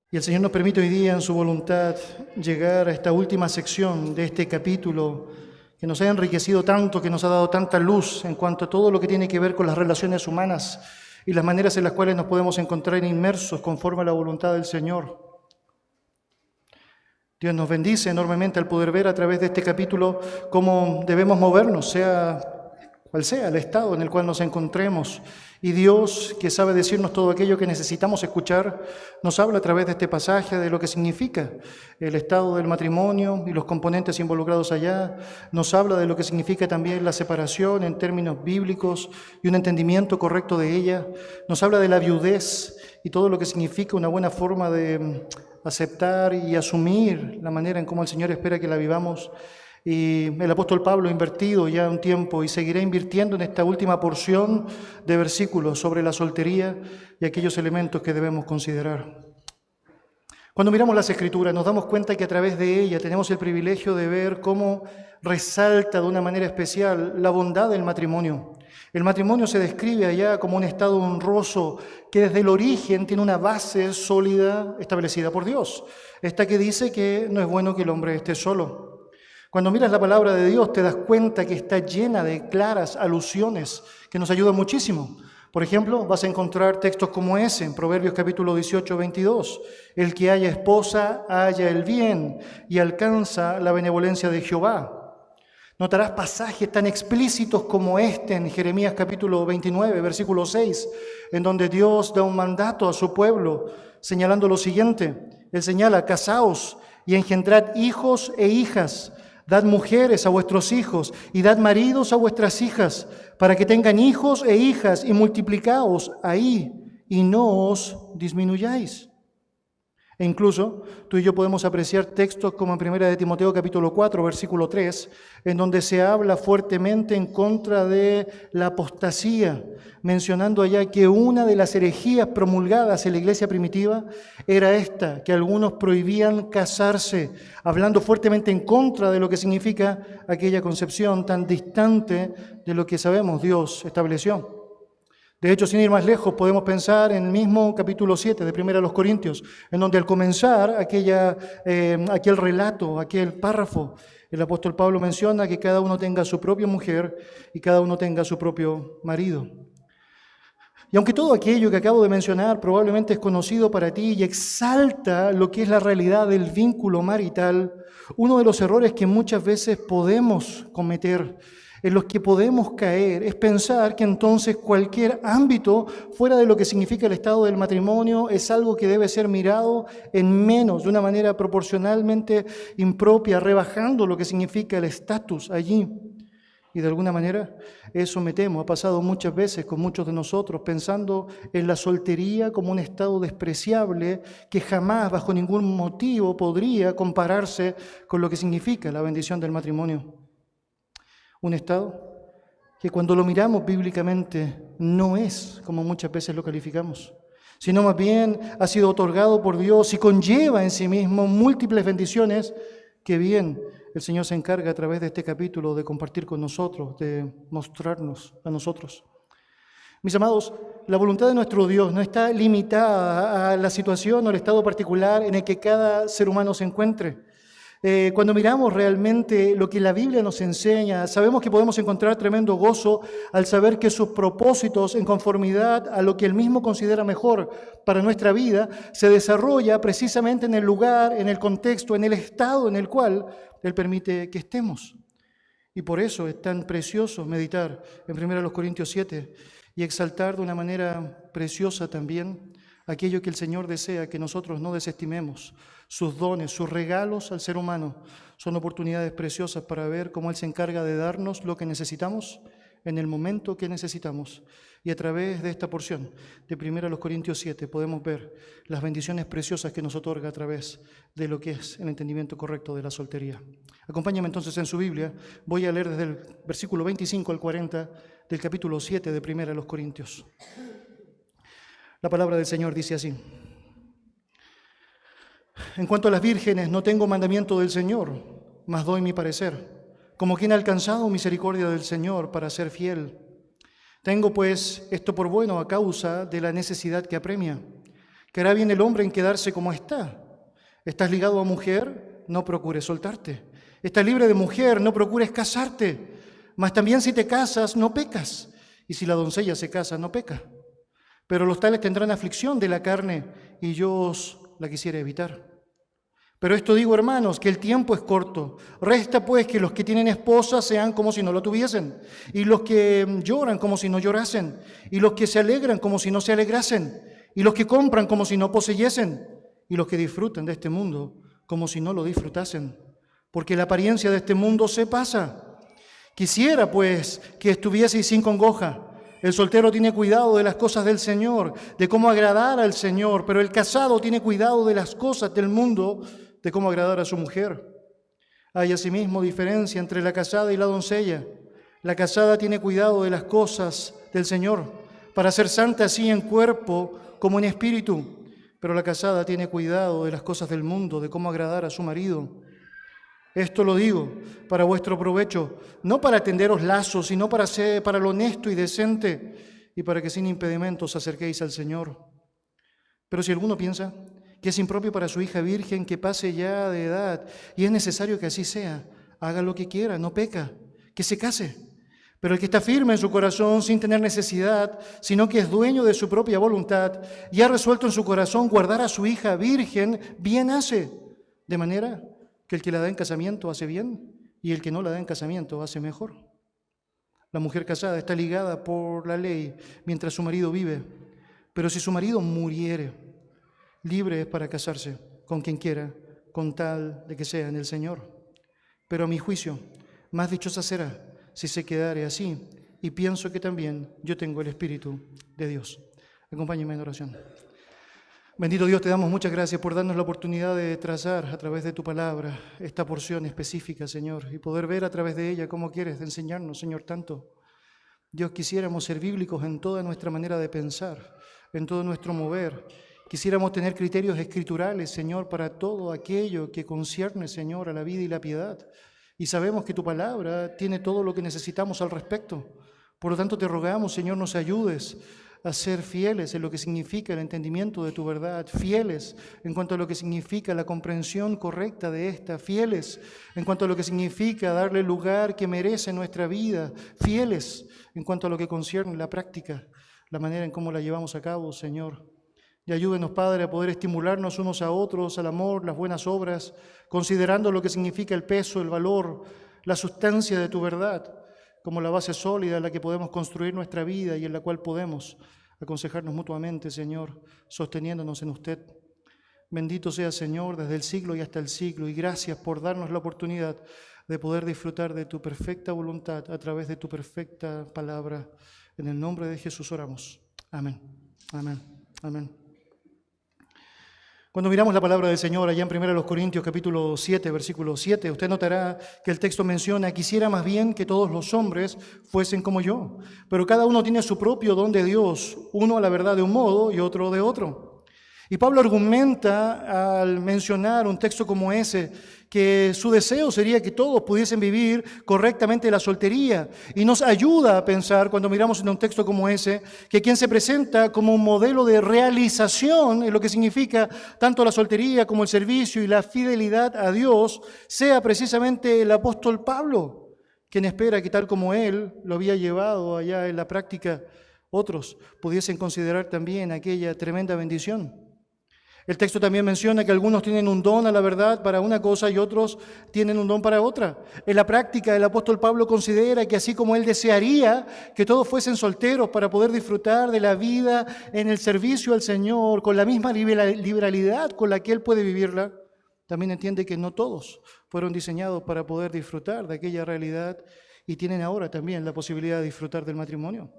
Y el Señor nos permite hoy día, en su voluntad, llegar a esta última sección de este capítulo que nos ha enriquecido tanto, que nos ha dado tanta luz en cuanto a todo lo que tiene que ver con las relaciones humanas y las maneras en las cuales nos podemos encontrar inmersos conforme a la voluntad del Señor. Dios nos bendice enormemente al poder ver a través de este capítulo cómo debemos movernos, sea cual sea el estado en el cual nos encontremos. Y Dios, que sabe decirnos todo aquello que necesitamos escuchar, nos habla a través de este pasaje de lo que significa el estado del matrimonio y los componentes involucrados allá. Nos habla de lo que significa también la separación en términos bíblicos y un entendimiento correcto de ella. Nos habla de la viudez y todo lo que significa una buena forma de aceptar y asumir la manera en cómo el Señor espera que la vivamos. Y el apóstol Pablo ha invertido ya un tiempo y seguirá invirtiendo en esta última porción de versículos sobre la soltería y aquellos elementos que debemos considerar. Cuando miramos las Escrituras nos damos cuenta que a través de ella tenemos el privilegio de ver cómo resalta de una manera especial la bondad del matrimonio. El matrimonio se describe allá como un estado honroso que desde el origen tiene una base sólida establecida por Dios. Esta que dice que no es bueno que el hombre esté solo. Cuando miras la palabra de Dios te das cuenta que está llena de claras alusiones que nos ayudan muchísimo. Por ejemplo, vas a encontrar textos como ese en Proverbios capítulo 18, 22. El que haya esposa halla el bien y alcanza la benevolencia de Jehová. Notarás pasajes tan explícitos como este en Jeremías capítulo 29, versículo 6, en donde Dios da un mandato a su pueblo señalando lo siguiente. Él señala: casaos y engendrad hijos e hijas. Dad mujeres a vuestros hijos y dad maridos a vuestras hijas, para que tengan hijos e hijas y multiplicaos ahí y no os disminuyáis. E incluso tú y yo podemos apreciar textos como en 1 de Timoteo capítulo 4, versículo 3, en donde se habla fuertemente en contra de la apostasía, mencionando allá que una de las herejías promulgadas en la iglesia primitiva era esta, que algunos prohibían casarse, hablando fuertemente en contra de lo que significa aquella concepción tan distante de lo que sabemos Dios estableció. De hecho, sin ir más lejos, podemos pensar en el mismo capítulo 7 de 1 Corintios, en donde al comenzar aquel relato, aquel párrafo, el apóstol Pablo menciona que cada uno tenga su propia mujer y cada uno tenga su propio marido. Y aunque todo aquello que acabo de mencionar probablemente es conocido para ti y exalta lo que es la realidad del vínculo marital, uno de los errores que muchas veces podemos cometer, en los que podemos caer, es pensar que entonces cualquier ámbito fuera de lo que significa el estado del matrimonio es algo que debe ser mirado en menos, de una manera proporcionalmente impropia, rebajando lo que significa el estatus allí. Y de alguna manera eso me temo, ha pasado muchas veces con muchos de nosotros, pensando en la soltería como un estado despreciable que jamás, bajo ningún motivo, podría compararse con lo que significa la bendición del matrimonio. Un estado que cuando lo miramos bíblicamente no es como muchas veces lo calificamos, sino más bien ha sido otorgado por Dios y conlleva en sí mismo múltiples bendiciones que bien el Señor se encarga a través de este capítulo de compartir con nosotros, de mostrarnos a nosotros. Mis amados, la voluntad de nuestro Dios no está limitada a la situación o el estado particular en el que cada ser humano se encuentre. Cuando miramos realmente lo que la Biblia nos enseña, sabemos que podemos encontrar tremendo gozo al saber que sus propósitos, en conformidad a lo que Él mismo considera mejor para nuestra vida, se desarrolla precisamente en el lugar, en el contexto, en el estado en el cual Él permite que estemos. Y por eso es tan precioso meditar en 1 Corintios 7 y exaltar de una manera preciosa también aquello que el Señor desea que nosotros no desestimemos. Sus dones, sus regalos al ser humano son oportunidades preciosas para ver cómo Él se encarga de darnos lo que necesitamos en el momento que necesitamos. Y a través de esta porción de 1 Corintios 7 podemos ver las bendiciones preciosas que nos otorga a través de lo que es el entendimiento correcto de la soltería. Acompáñame entonces en su Biblia. Voy a leer desde el versículo 25 al 40 del capítulo 7 de 1 Corintios. La palabra del Señor dice así: en cuanto a las vírgenes, no tengo mandamiento del Señor, mas doy mi parecer, como quien ha alcanzado misericordia del Señor para ser fiel. Tengo pues esto por bueno a causa de la necesidad que apremia. Que hará bien el hombre en quedarse como está. ¿Estás ligado a mujer? No procures soltarte. ¿Estás libre de mujer? No procures casarte. Mas también si te casas, no pecas. Y si la doncella se casa, no peca. Pero los tales tendrán aflicción de la carne, y yo os la quisiera evitar. Pero esto digo, hermanos, que el tiempo es corto. Resta pues que los que tienen esposa sean como si no lo tuviesen, y los que lloran como si no llorasen, y los que se alegran como si no se alegrasen, y los que compran como si no poseyesen, y los que disfrutan de este mundo como si no lo disfrutasen. Porque la apariencia de este mundo se pasa. Quisiera pues que estuvieseis sin congoja. El soltero tiene cuidado de las cosas del Señor, de cómo agradar al Señor, pero el casado tiene cuidado de las cosas del mundo, de cómo agradar a su mujer. Hay asimismo diferencia entre la casada y la doncella. La casada tiene cuidado de las cosas del Señor, para ser santa así en cuerpo como en espíritu, pero la casada tiene cuidado de las cosas del mundo, de cómo agradar a su marido. Esto lo digo para vuestro provecho, no para tenderos lazos, sino para lo honesto y decente, y para que sin impedimento os acerquéis al Señor. Pero si alguno piensa que es impropio para su hija virgen que pase ya de edad, y es necesario que así sea, haga lo que quiera, no peca, que se case. Pero el que está firme en su corazón sin tener necesidad, sino que es dueño de su propia voluntad, y ha resuelto en su corazón guardar a su hija virgen, bien hace, de manera que el que la da en casamiento hace bien, y el que no la da en casamiento hace mejor. La mujer casada está ligada por la ley mientras su marido vive, pero si su marido muriere, libre es para casarse con quien quiera, con tal de que sea en el Señor. Pero a mi juicio, más dichosa será si se quedare así, y pienso que también yo tengo el Espíritu de Dios. Acompáñenme en oración. Bendito Dios, te damos muchas gracias por darnos la oportunidad de trazar a través de tu palabra esta porción específica, Señor, y poder ver a través de ella cómo quieres enseñarnos, Señor, tanto. Dios, quisiéramos ser bíblicos en toda nuestra manera de pensar, en todo nuestro mover. Quisiéramos tener criterios escriturales, Señor, para todo aquello que concierne, Señor, a la vida y la piedad. Y sabemos que tu palabra tiene todo lo que necesitamos al respecto. Por lo tanto, te rogamos, Señor, nos ayudes a ser fieles en lo que significa el entendimiento de tu verdad, fieles en cuanto a lo que significa la comprensión correcta de esta, fieles en cuanto a lo que significa darle el lugar que merece nuestra vida, fieles en cuanto a lo que concierne la práctica, la manera en cómo la llevamos a cabo, Señor. Y ayúdenos, Padre, a poder estimularnos unos a otros al amor, las buenas obras, considerando lo que significa el peso, el valor, la sustancia de tu verdad, como la base sólida en la que podemos construir nuestra vida y en la cual podemos aconsejarnos mutuamente, Señor, sosteniéndonos en usted. Bendito sea, Señor, desde el siglo y hasta el siglo, y gracias por darnos la oportunidad de poder disfrutar de tu perfecta voluntad a través de tu perfecta palabra. En el nombre de Jesús oramos. Amén. Amén. Amén. Cuando miramos la palabra del Señor allá en 1 Corintios capítulo 7, versículo 7, usted notará que el texto menciona: quisiera más bien que todos los hombres fuesen como yo, pero cada uno tiene su propio don de Dios, uno a la verdad de un modo y otro de otro. Y Pablo argumenta al mencionar un texto como ese que su deseo sería que todos pudiesen vivir correctamente la soltería, y nos ayuda a pensar, cuando miramos en un texto como ese, que quien se presenta como un modelo de realización en lo que significa tanto la soltería como el servicio y la fidelidad a Dios sea precisamente el apóstol Pablo, quien espera que tal como él lo había llevado allá en la práctica, otros pudiesen considerar también aquella tremenda bendición. El texto también menciona que algunos tienen un don a la verdad para una cosa y otros tienen un don para otra. En la práctica, el apóstol Pablo considera que así como él desearía que todos fuesen solteros para poder disfrutar de la vida en el servicio al Señor con la misma liberalidad con la que él puede vivirla, también entiende que no todos fueron diseñados para poder disfrutar de aquella realidad y tienen ahora también la posibilidad de disfrutar del matrimonio.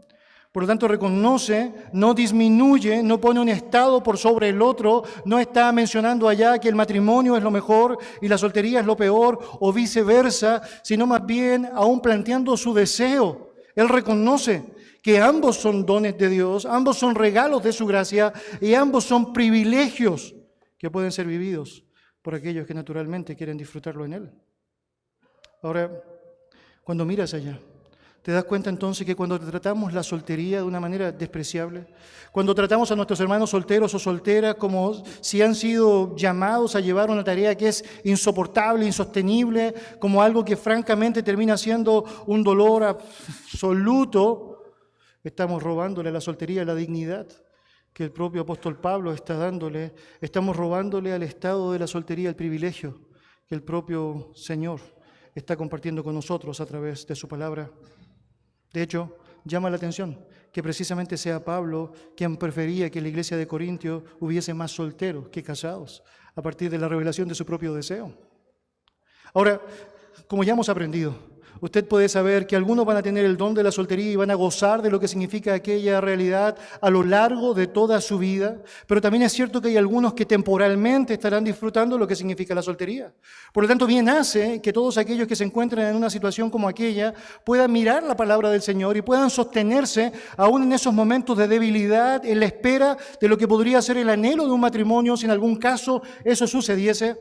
Por lo tanto, reconoce, no disminuye, no pone un estado por sobre el otro, no está mencionando allá que el matrimonio es lo mejor y la soltería es lo peor o viceversa, sino más bien aún planteando su deseo. Él reconoce que ambos son dones de Dios, ambos son regalos de su gracia y ambos son privilegios que pueden ser vividos por aquellos que naturalmente quieren disfrutarlo en Él. Ahora, cuando miras allá, ¿Te das cuenta entonces que cuando tratamos la soltería de una manera despreciable, cuando tratamos a nuestros hermanos solteros o solteras como si han sido llamados a llevar una tarea que es insoportable, insostenible, como algo que francamente termina siendo un dolor absoluto, estamos robándole a la soltería la dignidad que el propio apóstol Pablo está dándole, estamos robándole al estado de la soltería el privilegio que el propio Señor está compartiendo con nosotros a través de su palabra. De hecho, llama la atención que precisamente sea Pablo quien prefería que en la iglesia de Corintio hubiese más solteros que casados, a partir de la revelación de su propio deseo. Ahora, como ya hemos aprendido, usted puede saber que algunos van a tener el don de la soltería y van a gozar de lo que significa aquella realidad a lo largo de toda su vida, pero también es cierto que hay algunos que temporalmente estarán disfrutando lo que significa la soltería. Por lo tanto, bien hace que todos aquellos que se encuentran en una situación como aquella puedan mirar la palabra del Señor y puedan sostenerse aún en esos momentos de debilidad, en la espera de lo que podría ser el anhelo de un matrimonio, si en algún caso eso sucediese,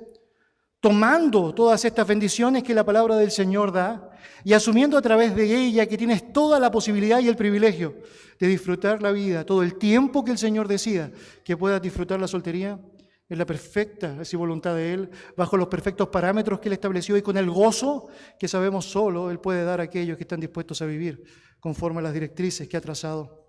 tomando todas estas bendiciones que la palabra del Señor da y asumiendo a través de ella que tienes toda la posibilidad y el privilegio de disfrutar la vida, todo el tiempo que el Señor decida que puedas disfrutar la soltería, en la perfecta voluntad de Él, bajo los perfectos parámetros que Él estableció y con el gozo que sabemos solo Él puede dar a aquellos que están dispuestos a vivir conforme a las directrices que ha trazado.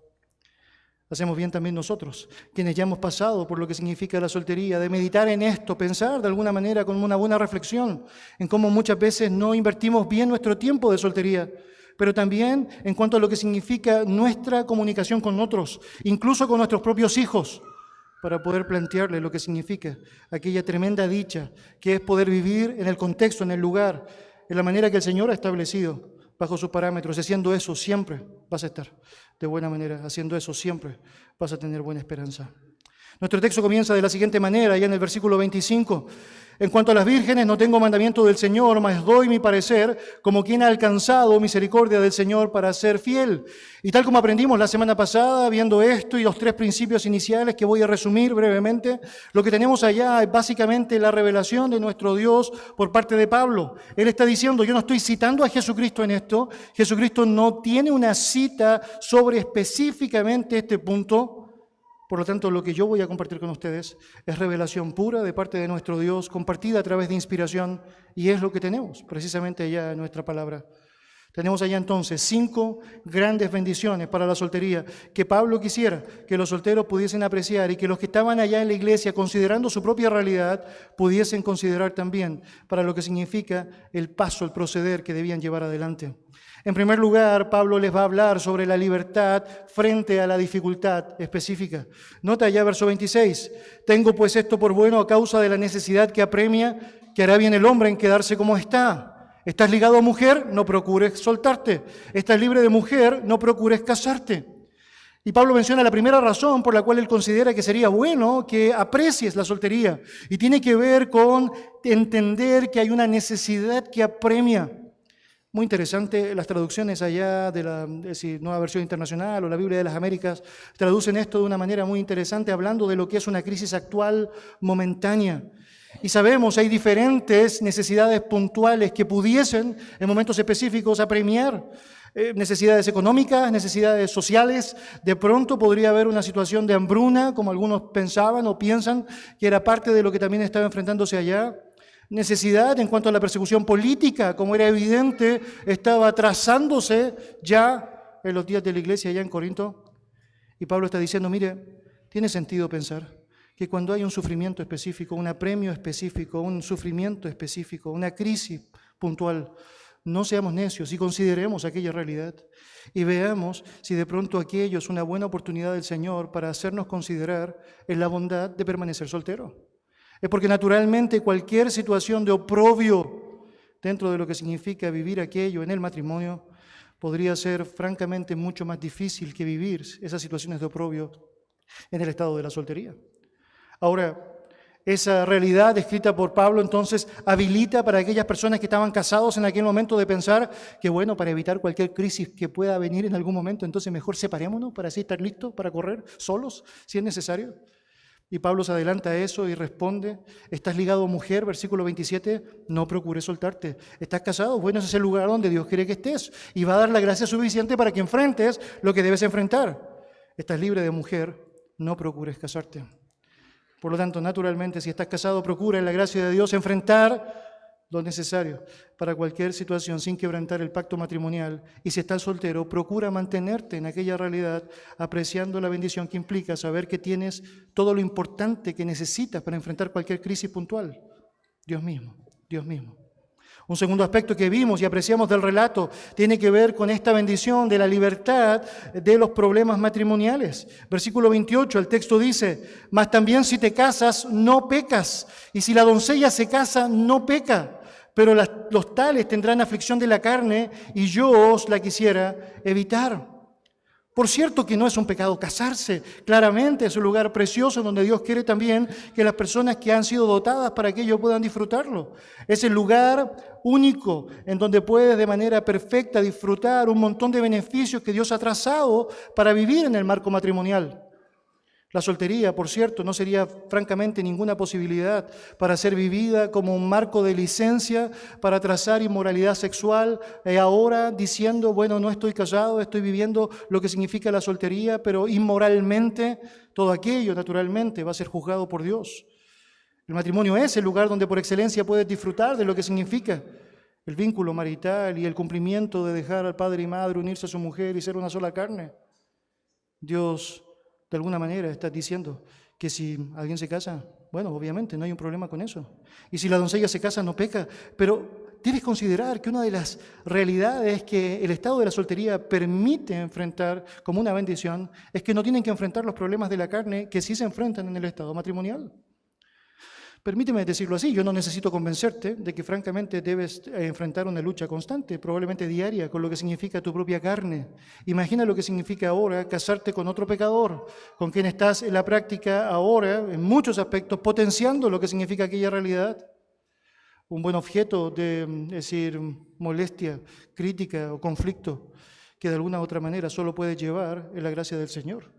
Hacemos bien también nosotros, quienes ya hemos pasado por lo que significa la soltería, de meditar en esto, pensar de alguna manera con una buena reflexión en cómo muchas veces no invertimos bien nuestro tiempo de soltería, pero también en cuanto a lo que significa nuestra comunicación con otros, incluso con nuestros propios hijos, para poder plantearles lo que significa aquella tremenda dicha que es poder vivir en el contexto, en el lugar, en la manera que el Señor ha establecido, bajo sus parámetros. Haciendo eso siempre vas a estar de buena manera, haciendo eso siempre vas a tener buena esperanza. Nuestro texto comienza de la siguiente manera, ya en el versículo 25. En cuanto a las vírgenes, no tengo mandamiento del Señor, mas doy mi parecer como quien ha alcanzado misericordia del Señor para ser fiel. Y tal como aprendimos la semana pasada, viendo esto y los tres principios iniciales que voy a resumir brevemente, lo que tenemos allá es básicamente la revelación de nuestro Dios por parte de Pablo. Él está diciendo, yo no estoy citando a Jesucristo en esto, Jesucristo no tiene una cita sobre específicamente este punto. Por lo tanto, lo que yo voy a compartir con ustedes es revelación pura de parte de nuestro Dios, compartida a través de inspiración, y es lo que tenemos precisamente allá en nuestra palabra. Tenemos allá entonces 5 grandes bendiciones para la soltería que Pablo quisiera que los solteros pudiesen apreciar y que los que estaban allá en la iglesia, considerando su propia realidad, pudiesen considerar también para lo que significa el paso, el proceder que debían llevar adelante. En primer lugar, Pablo les va a hablar sobre la libertad frente a la dificultad específica. Nota ya verso 26. Tengo pues esto por bueno a causa de la necesidad que apremia, que hará bien el hombre en quedarse como está. ¿Estás ligado a mujer? No procures soltarte. ¿Estás libre de mujer? No procures casarte. Y Pablo menciona la primera razón por la cual él considera que sería bueno que aprecies la soltería. Y tiene que ver con entender que hay una necesidad que apremia. Muy interesante, las traducciones allá de la Nueva Versión Internacional o la Biblia de las Américas traducen esto de una manera muy interesante, hablando de lo que es una crisis actual momentánea. Y sabemos, hay diferentes necesidades puntuales que pudiesen, en momentos específicos, apremiar. Necesidades económicas, necesidades sociales. De pronto podría haber una situación de hambruna, como algunos pensaban o piensan que era parte de lo que también estaba enfrentándose allá. Necesidad en cuanto a la persecución política, como era evidente, estaba trazándose ya en los días de la iglesia allá en Corinto. Y Pablo está diciendo, mire, tiene sentido pensar que cuando hay un sufrimiento específico, un apremio específico, un sufrimiento específico, una crisis puntual, no seamos necios y consideremos aquella realidad y veamos si de pronto aquello es una buena oportunidad del Señor para hacernos considerar en la bondad de permanecer soltero. Es porque naturalmente cualquier situación de oprobio dentro de lo que significa vivir aquello en el matrimonio podría ser francamente mucho más difícil que vivir esas situaciones de oprobio en el estado de la soltería. Ahora, esa realidad descrita por Pablo entonces habilita para aquellas personas que estaban casados en aquel momento de pensar que bueno, para evitar cualquier crisis que pueda venir en algún momento, entonces mejor separémonos para así estar listos para correr solos si es necesario. Y Pablo se adelanta a eso y responde, estás ligado, mujer, versículo 27, no procures soltarte. ¿Estás casado? Bueno, ese es el lugar donde Dios quiere que estés y va a dar la gracia suficiente para que enfrentes lo que debes enfrentar. Estás libre de mujer, no procures casarte. Por lo tanto, naturalmente, si estás casado, procura en la gracia de Dios enfrentar lo necesario para cualquier situación sin quebrantar el pacto matrimonial. Y si estás soltero, procura mantenerte en aquella realidad, apreciando la bendición que implica saber que tienes todo lo importante que necesitas para enfrentar cualquier crisis puntual. Dios mismo, Dios mismo. Un segundo aspecto que vimos y apreciamos del relato tiene que ver con esta bendición de la libertad de los problemas matrimoniales. Versículo 28, el texto dice, mas también si te casas, no pecas, y si la doncella se casa, no peca. Pero los tales tendrán aflicción de la carne y yo os la quisiera evitar. Por cierto que no es un pecado casarse, claramente es un lugar precioso donde Dios quiere también que las personas que han sido dotadas para que ellos puedan disfrutarlo. Es el lugar único en donde puedes de manera perfecta disfrutar un montón de beneficios que Dios ha trazado para vivir en el marco matrimonial. La soltería, por cierto, no sería francamente ninguna posibilidad para ser vivida como un marco de licencia para trazar inmoralidad sexual, ahora diciendo, bueno, no estoy casado, estoy viviendo lo que significa la soltería, pero inmoralmente todo aquello, naturalmente, va a ser juzgado por Dios. El matrimonio es el lugar donde por excelencia puedes disfrutar de lo que significa el vínculo marital y el cumplimiento de dejar al padre y madre, unirse a su mujer y ser una sola carne. Dios, de alguna manera, está diciendo que si alguien se casa, bueno, obviamente no hay un problema con eso. Y si la doncella se casa, no peca. Pero debes considerar que una de las realidades que el estado de la soltería permite enfrentar como una bendición es que no tienen que enfrentar los problemas de la carne que sí se enfrentan en el estado matrimonial. Permíteme decirlo así, yo no necesito convencerte de que francamente debes enfrentar una lucha constante, probablemente diaria, con lo que significa tu propia carne. Imagina lo que significa ahora casarte con otro pecador, con quien estás en la práctica ahora, en muchos aspectos, potenciando lo que significa aquella realidad. Un buen objeto de, es decir, molestia, crítica o conflicto, que de alguna u otra manera solo puedes llevar en la gracia del Señor.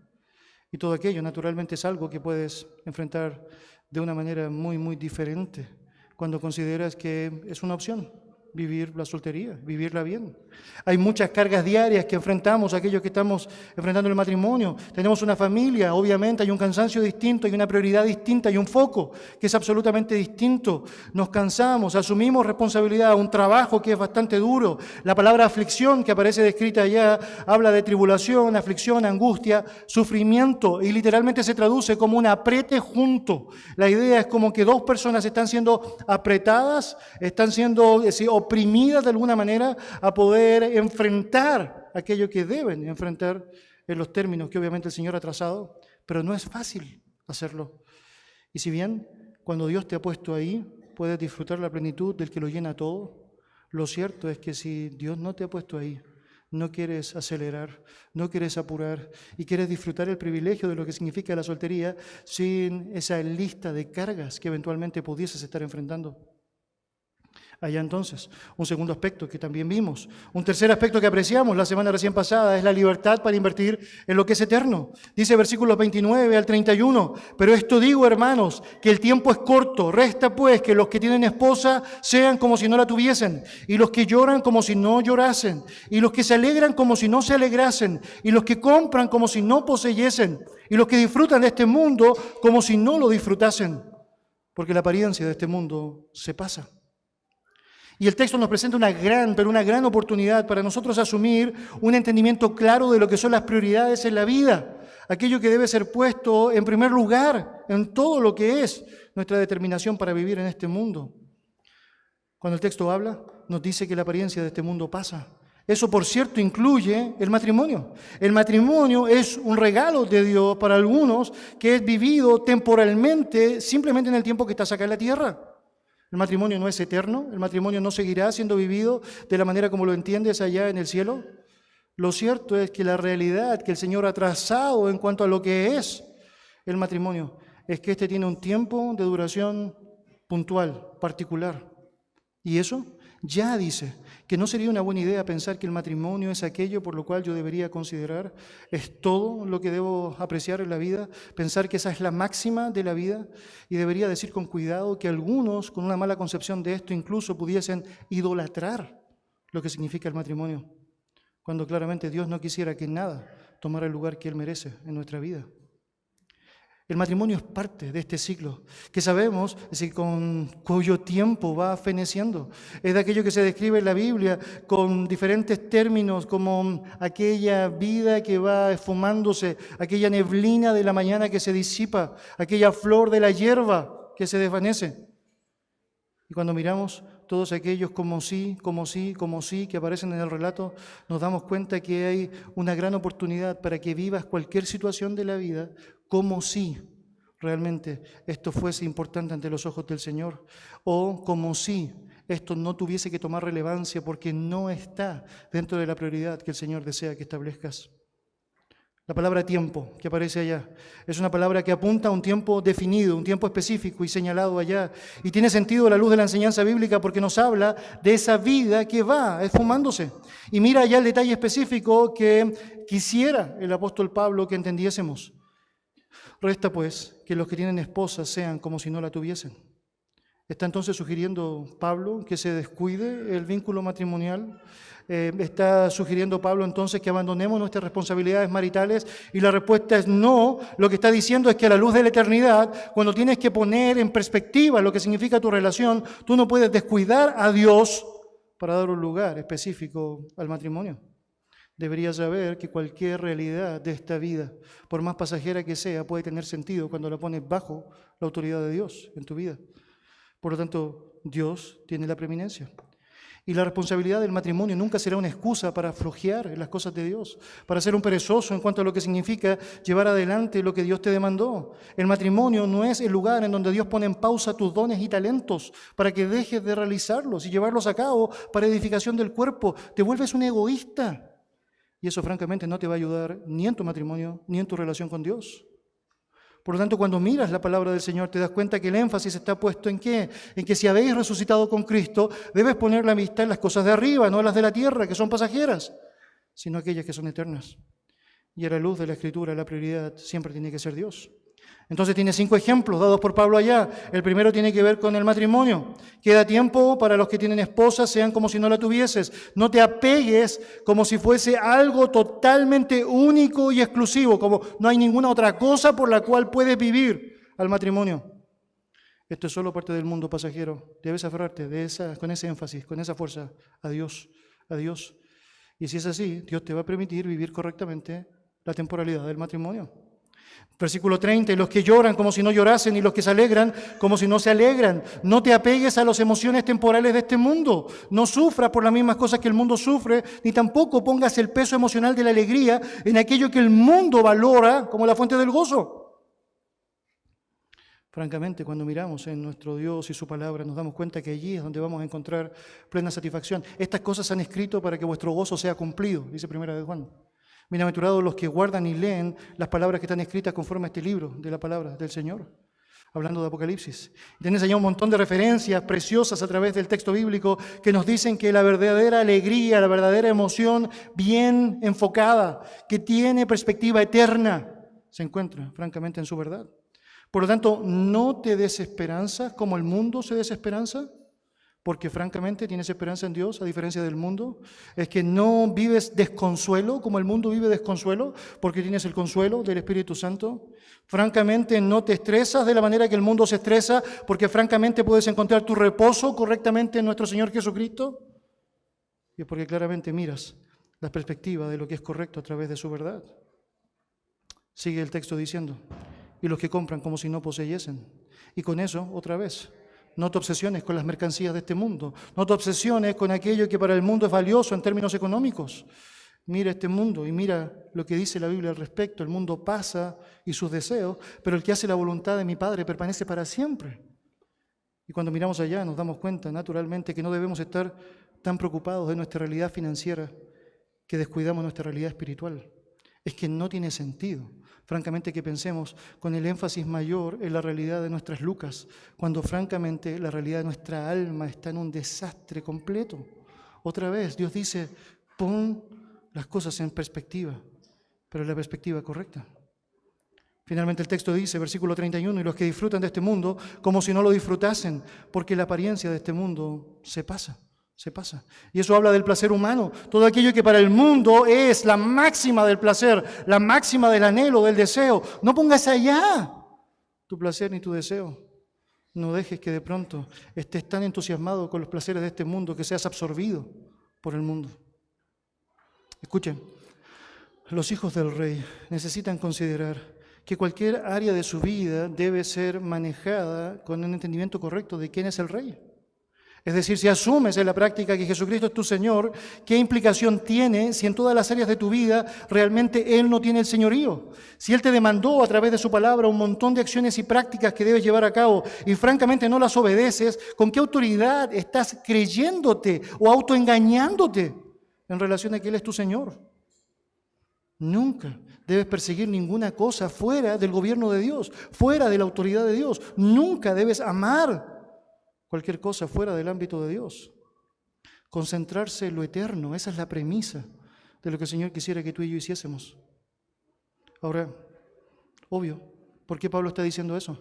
Y todo aquello, naturalmente, es algo que puedes enfrentar de una manera muy, muy diferente cuando consideras que es una opción vivir la soltería, vivirla bien. Hay muchas cargas diarias que enfrentamos, aquellos que estamos enfrentando el matrimonio. Tenemos una familia, obviamente hay un cansancio distinto, hay una prioridad distinta, hay un foco que es absolutamente distinto. Nos cansamos, asumimos responsabilidad, un trabajo que es bastante duro. La palabra aflicción que aparece descrita allá habla de tribulación, aflicción, angustia, sufrimiento y literalmente se traduce como un aprete junto. La idea es como que dos personas están siendo apretadas, están siendo oprimidas de alguna manera a poder enfrentar aquello que deben enfrentar en los términos que obviamente el Señor ha trazado, pero no es fácil hacerlo. Y si bien cuando Dios te ha puesto ahí, puedes disfrutar la plenitud del que lo llena todo, lo cierto es que si Dios no te ha puesto ahí, no quieres acelerar, no quieres apurar y quieres disfrutar el privilegio de lo que significa la soltería sin esa lista de cargas que eventualmente pudieses estar enfrentando. Allá entonces, un segundo aspecto que también vimos. Un tercer aspecto que apreciamos la semana recién pasada es la libertad para invertir en lo que es eterno. Dice versículos 29 al 31, pero esto digo, hermanos, que el tiempo es corto. Resta pues que los que tienen esposa sean como si no la tuviesen, y los que lloran como si no llorasen, y los que se alegran como si no se alegrasen, y los que compran como si no poseyesen, y los que disfrutan de este mundo como si no lo disfrutasen, porque la apariencia de este mundo se pasa. Y el texto nos presenta una gran oportunidad para nosotros asumir un entendimiento claro de lo que son las prioridades en la vida, aquello que debe ser puesto en primer lugar en todo lo que es nuestra determinación para vivir en este mundo. Cuando el texto habla, nos dice que la apariencia de este mundo pasa. Eso, por cierto, incluye el matrimonio. El matrimonio es un regalo de Dios para algunos que es vivido temporalmente, simplemente en el tiempo que estás acá en la tierra. El matrimonio no es eterno, el matrimonio no seguirá siendo vivido de la manera como lo entiendes allá en el cielo. Lo cierto es que la realidad que el Señor ha trazado en cuanto a lo que es el matrimonio es que este tiene un tiempo de duración puntual, particular. Y eso Ya dice que no sería una buena idea pensar que el matrimonio es aquello por lo cual yo debería considerar, es todo lo que debo apreciar en la vida, pensar que esa es la máxima de la vida, y debería decir con cuidado que algunos con una mala concepción de esto incluso pudiesen idolatrar lo que significa el matrimonio, cuando claramente Dios no quisiera que nada tomara el lugar que Él merece en nuestra vida. El matrimonio es parte de este ciclo, que sabemos cuyo tiempo va feneciendo. Es de aquello que se describe en la Biblia con diferentes términos, como aquella vida que va esfumándose, aquella neblina de la mañana que se disipa, aquella flor de la hierba que se desvanece. Y cuando miramos todos aquellos como sí, que aparecen en el relato, nos damos cuenta que hay una gran oportunidad para que vivas cualquier situación de la vida como si realmente esto fuese importante ante los ojos del Señor, o como si esto no tuviese que tomar relevancia porque no está dentro de la prioridad que el Señor desea que establezcas. La palabra tiempo que aparece allá es una palabra que apunta a un tiempo definido, un tiempo específico y señalado allá. Y tiene sentido a la luz de la enseñanza bíblica porque nos habla de esa vida que va esfumándose. Y mira allá el detalle específico que quisiera el apóstol Pablo que entendiésemos. Resta pues que los que tienen esposa sean como si no la tuviesen. ¿Está entonces sugiriendo Pablo que se descuide el vínculo matrimonial? ¿Está sugiriendo Pablo entonces que abandonemos nuestras responsabilidades maritales? Y la respuesta es no. Lo que está diciendo es que a la luz de la eternidad, cuando tienes que poner en perspectiva lo que significa tu relación, tú no puedes descuidar a Dios para dar un lugar específico al matrimonio. Deberías saber que cualquier realidad de esta vida, por más pasajera que sea, puede tener sentido cuando la pones bajo la autoridad de Dios en tu vida. Por lo tanto, Dios tiene la preeminencia. Y la responsabilidad del matrimonio nunca será una excusa para flojear en las cosas de Dios, para ser un perezoso en cuanto a lo que significa llevar adelante lo que Dios te demandó. El matrimonio no es el lugar en donde Dios pone en pausa tus dones y talentos para que dejes de realizarlos y llevarlos a cabo para edificación del cuerpo. Te vuelves un egoísta. Y eso francamente no te va a ayudar ni en tu matrimonio ni en tu relación con Dios. Por lo tanto, cuando miras la palabra del Señor, te das cuenta que el énfasis está puesto ¿en qué? En que si habéis resucitado con Cristo, debes poner la vista en las cosas de arriba, no en las de la tierra, que son pasajeras, sino aquellas que son eternas. Y a la luz de la Escritura, la prioridad siempre tiene que ser Dios. Entonces tiene 5 ejemplos dados por Pablo allá. El primero tiene que ver con el matrimonio. Queda tiempo para los que tienen esposa, sean como si no la tuvieses. No te apegues como si fuese algo totalmente único y exclusivo, como no hay ninguna otra cosa por la cual puedes vivir al matrimonio. Esto es solo parte del mundo pasajero. Debes aferrarte con ese énfasis, con esa fuerza a Dios, a Dios. Y si es así, Dios te va a permitir vivir correctamente la temporalidad del matrimonio. Versículo 30, y los que lloran como si no llorasen, y los que se alegran como si no se alegran. No te apegues a las emociones temporales de este mundo. No sufras por las mismas cosas que el mundo sufre, ni tampoco pongas el peso emocional de la alegría en aquello que el mundo valora como la fuente del gozo. Francamente, cuando miramos en nuestro Dios y su palabra, nos damos cuenta que allí es donde vamos a encontrar plena satisfacción. Estas cosas se han escrito para que vuestro gozo sea cumplido, dice 1 de Juan. Bienaventurados los que guardan y leen las palabras que están escritas conforme a este libro de la palabra del Señor, hablando de Apocalipsis. Tienes allá un montón de referencias preciosas a través del texto bíblico que nos dicen que la verdadera alegría, la verdadera emoción bien enfocada, que tiene perspectiva eterna, se encuentra francamente en su verdad. Por lo tanto, no te desesperanzas como el mundo se desesperanza, porque francamente tienes esperanza en Dios, a diferencia del mundo. Es que no vives desconsuelo, como el mundo vive desconsuelo, porque tienes el consuelo del Espíritu Santo. Francamente no te estresas de la manera que el mundo se estresa, porque francamente puedes encontrar tu reposo correctamente en nuestro Señor Jesucristo. Y es porque claramente miras la perspectiva de lo que es correcto a través de su verdad. Sigue el texto diciendo, y los que compran como si no poseyesen. Y con eso, otra vez, no te obsesiones con las mercancías de este mundo. No te obsesiones con aquello que para el mundo es valioso en términos económicos. Mira este mundo y mira lo que dice la Biblia al respecto. El mundo pasa y sus deseos, pero el que hace la voluntad de mi Padre permanece para siempre. Y cuando miramos allá nos damos cuenta, naturalmente, que no debemos estar tan preocupados de nuestra realidad financiera que descuidamos nuestra realidad espiritual. Es que no tiene sentido. francamente, que pensemos con el énfasis mayor en la realidad de nuestras lucas, cuando francamente la realidad de nuestra alma está en un desastre completo. Otra vez, Dios dice, pon las cosas en perspectiva, pero en la perspectiva correcta. Finalmente el texto dice, versículo 31, y los que disfrutan de este mundo, como si no lo disfrutasen, porque la apariencia de este mundo se pasa. Y eso habla del placer humano, todo aquello que para el mundo es la máxima del placer, la máxima del anhelo, del deseo. No pongas allá tu placer ni tu deseo. No dejes que de pronto estés tan entusiasmado con los placeres de este mundo que seas absorbido por el mundo. Escuchen, los hijos del rey necesitan considerar que cualquier área de su vida debe ser manejada con un entendimiento correcto de quién es el rey. Es decir, si asumes en la práctica que Jesucristo es tu Señor, ¿qué implicación tiene si en todas las áreas de tu vida realmente Él no tiene el señorío? Si Él te demandó a través de su palabra un montón de acciones y prácticas que debes llevar a cabo y francamente no las obedeces, ¿con qué autoridad estás creyéndote o autoengañándote en relación a que Él es tu Señor? Nunca debes perseguir ninguna cosa fuera del gobierno de Dios, fuera de la autoridad de Dios. Nunca debes amar cualquier cosa fuera del ámbito de Dios. Concentrarse en lo eterno, esa es la premisa de lo que el Señor quisiera que tú y yo hiciésemos. Ahora, obvio, ¿por qué Pablo está diciendo eso?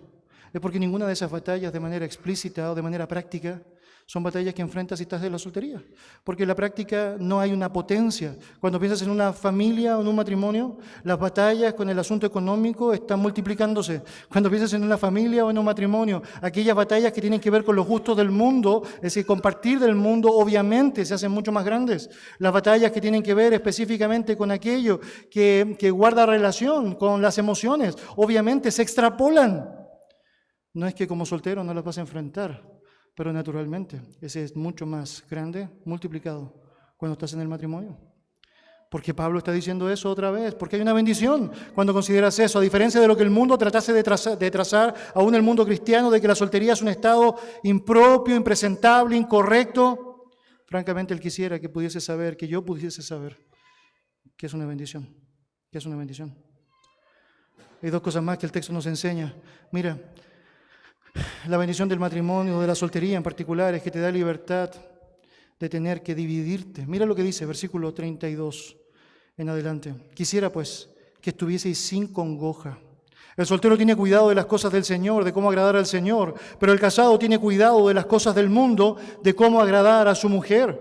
Es porque ninguna de esas batallas de manera explícita o de manera práctica son batallas que enfrentas si estás en la soltería. Porque en la práctica no hay una potencia. Cuando piensas en una familia o en un matrimonio, las batallas con el asunto económico están multiplicándose. Cuando piensas en una familia o en un matrimonio, aquellas batallas que tienen que ver con los gustos del mundo, es decir, compartir del mundo, obviamente se hacen mucho más grandes. Las batallas que tienen que ver específicamente con aquello que guarda relación con las emociones, obviamente se extrapolan. No es que como soltero no las vas a enfrentar, pero naturalmente ese es mucho más grande, multiplicado, cuando estás en el matrimonio. ¿Por qué Pablo está diciendo eso otra vez? Porque hay una bendición cuando consideras eso, a diferencia de lo que el mundo tratase de trazar, aún el mundo cristiano, de que la soltería es un estado impropio, impresentable, incorrecto. Francamente, él quisiera que pudiese saber, que yo pudiese saber, que es una bendición, que es una bendición. Hay dos cosas más que el texto nos enseña. Mira, la bendición del matrimonio, de la soltería en particular, es que te da libertad de tener que dividirte. Mira lo que dice, versículo 32 en adelante. Quisiera pues que estuvieseis sin congoja. El soltero tiene cuidado de las cosas del Señor, de cómo agradar al Señor, pero el casado tiene cuidado de las cosas del mundo, de cómo agradar a su mujer.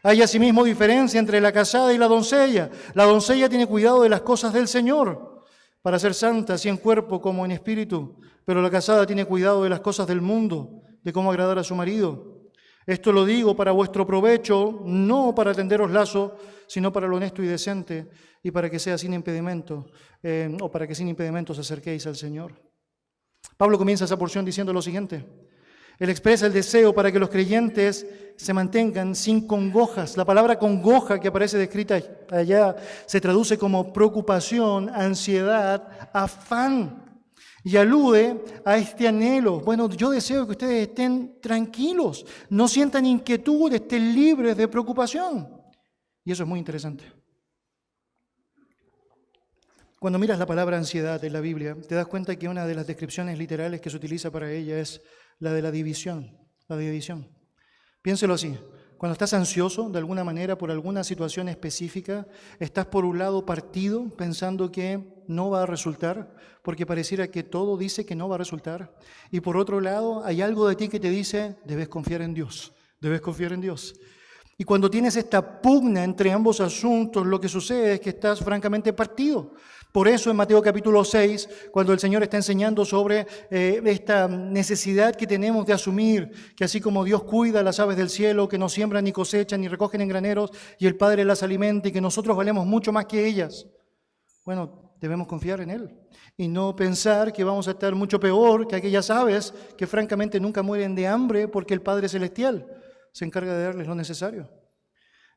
Hay asimismo diferencia entre la casada y la doncella. La doncella tiene cuidado de las cosas del Señor, para ser santa, así en cuerpo como en espíritu. Pero la casada tiene cuidado de las cosas del mundo, de cómo agradar a su marido. Esto lo digo para vuestro provecho, no para tenderos lazo, sino para lo honesto y decente, y para que sea sin impedimento, o para que sin impedimento os acerquéis al Señor. Pablo comienza esa porción diciendo lo siguiente. Él expresa el deseo para que los creyentes se mantengan sin congojas. La palabra congoja que aparece descrita allá se traduce como preocupación, ansiedad, afán. Y alude a este anhelo. Bueno, yo deseo que ustedes estén tranquilos, no sientan inquietud, estén libres de preocupación. Y eso es muy interesante. Cuando miras la palabra ansiedad en la Biblia, te das cuenta que una de las descripciones literales que se utiliza para ella es la de la división. Piénselo así. Cuando estás ansioso, de alguna manera, por alguna situación específica, estás por un lado partido, pensando que no va a resultar, porque pareciera que todo dice que no va a resultar. Y por otro lado, hay algo de ti que te dice, debes confiar en Dios, debes confiar en Dios. Y cuando tienes esta pugna entre ambos asuntos, lo que sucede es que estás francamente partido. Por eso en Mateo capítulo 6, cuando el Señor está enseñando sobre esta necesidad que tenemos de asumir, que así como Dios cuida a las aves del cielo, que no siembran ni cosechan ni recogen en graneros, y el Padre las alimenta y que nosotros valemos mucho más que ellas, bueno, debemos confiar en Él y no pensar que vamos a estar mucho peor que aquellas aves que francamente nunca mueren de hambre porque el Padre Celestial se encarga de darles lo necesario.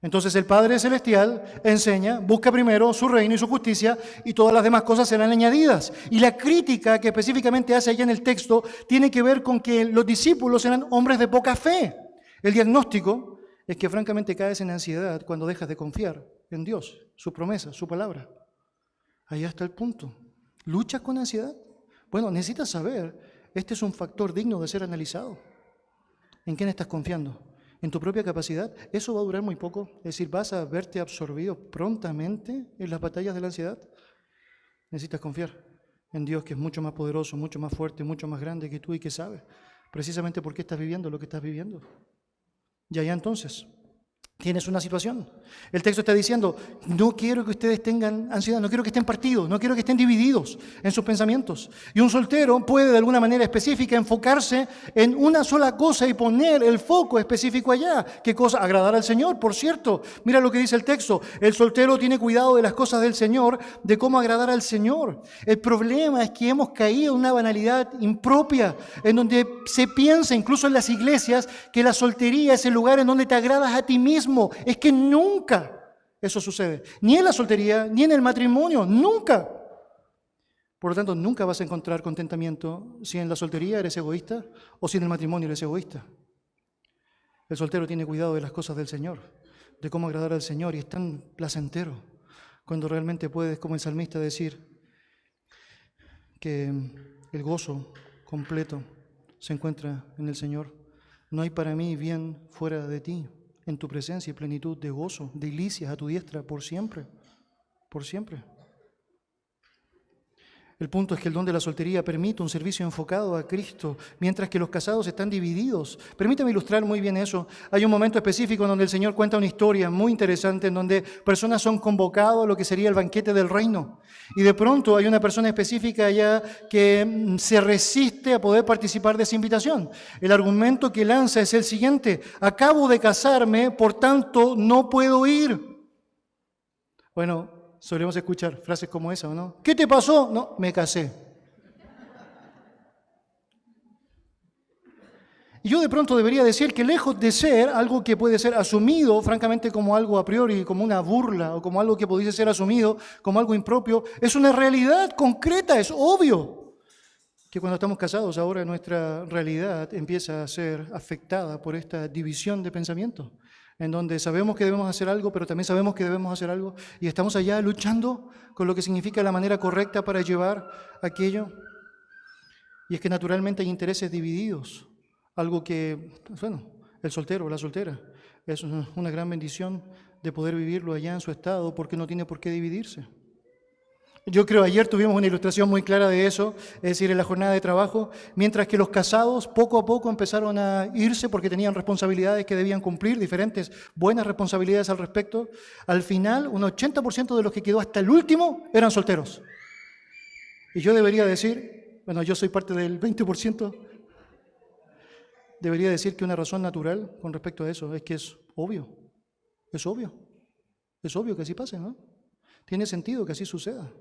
Entonces el Padre Celestial enseña, busca primero su reino y su justicia y todas las demás cosas serán añadidas. Y la crítica que específicamente hace allá en el texto tiene que ver con que los discípulos eran hombres de poca fe. El diagnóstico es que francamente caes en ansiedad cuando dejas de confiar en Dios, su promesa, su palabra. Allá está el punto. ¿Luchas con ansiedad? Bueno, necesitas saber, este es un factor digno de ser analizado. ¿En quién estás confiando? ¿En tu propia capacidad? Eso va a durar muy poco. Es decir, vas a verte absorbido prontamente en las batallas de la ansiedad. Necesitas confiar en Dios, que es mucho más poderoso, mucho más fuerte, mucho más grande que tú y que sabe precisamente por qué estás viviendo lo que estás viviendo. Y allá entonces tienes una situación. El texto está diciendo, no quiero que ustedes tengan ansiedad, no quiero que estén partidos, no quiero que estén divididos en sus pensamientos. Y un soltero puede de alguna manera específica enfocarse en una sola cosa y poner el foco específico allá. ¿Qué cosa? Agradar al Señor, por cierto. Mira lo que dice el texto. El soltero tiene cuidado de las cosas del Señor, de cómo agradar al Señor. El problema es que hemos caído en una banalidad impropia, en donde se piensa, incluso en las iglesias, que la soltería es el lugar en donde te agradas a ti mismo. Es que nunca eso sucede, ni en la soltería, ni en el matrimonio, nunca. Por lo tanto, nunca vas a encontrar contentamiento si en la soltería eres egoísta o si en el matrimonio eres egoísta. El soltero tiene cuidado de las cosas del Señor, de cómo agradar al Señor, y es tan placentero cuando realmente puedes, como el salmista, decir que el gozo completo se encuentra en el Señor. No hay para mí bien fuera de ti. En tu presencia y plenitud de gozo, de delicias a tu diestra por siempre, por siempre. El punto es que el don de la soltería permite un servicio enfocado a Cristo, mientras que los casados están divididos. Permítame ilustrar muy bien eso. Hay un momento específico en donde el Señor cuenta una historia muy interesante, en donde personas son convocadas a lo que sería el banquete del reino. Y de pronto hay una persona específica allá que se resiste a poder participar de esa invitación. El argumento que lanza es el siguiente: acabo de casarme, por tanto no puedo ir. Bueno, solemos escuchar frases como esa, ¿no? ¿Qué te pasó? No, me casé. Y yo de pronto debería decir que lejos de ser algo que puede ser asumido, francamente, como algo a priori, como una burla, o como algo que pudiese ser asumido como algo impropio, es una realidad concreta, es obvio que cuando estamos casados ahora nuestra realidad empieza a ser afectada por esta división de pensamiento, en donde sabemos que debemos hacer algo, pero también sabemos que debemos hacer algo, y estamos allá luchando con lo que significa la manera correcta para llevar aquello. Y es que naturalmente hay intereses divididos, algo que, bueno, el soltero o la soltera, es una gran bendición de poder vivirlo allá en su estado, porque no tiene por qué dividirse. Yo creo ayer tuvimos una ilustración muy clara de eso, es decir, en la jornada de trabajo, mientras que los casados poco a poco empezaron a irse porque tenían responsabilidades que debían cumplir, diferentes buenas responsabilidades al respecto, al final un 80% de los que quedó hasta el último eran solteros. Y yo debería decir, bueno, yo soy parte del 20%, debería decir que una razón natural con respecto a eso es que es obvio que así pase, ¿no? Tiene sentido que así suceda.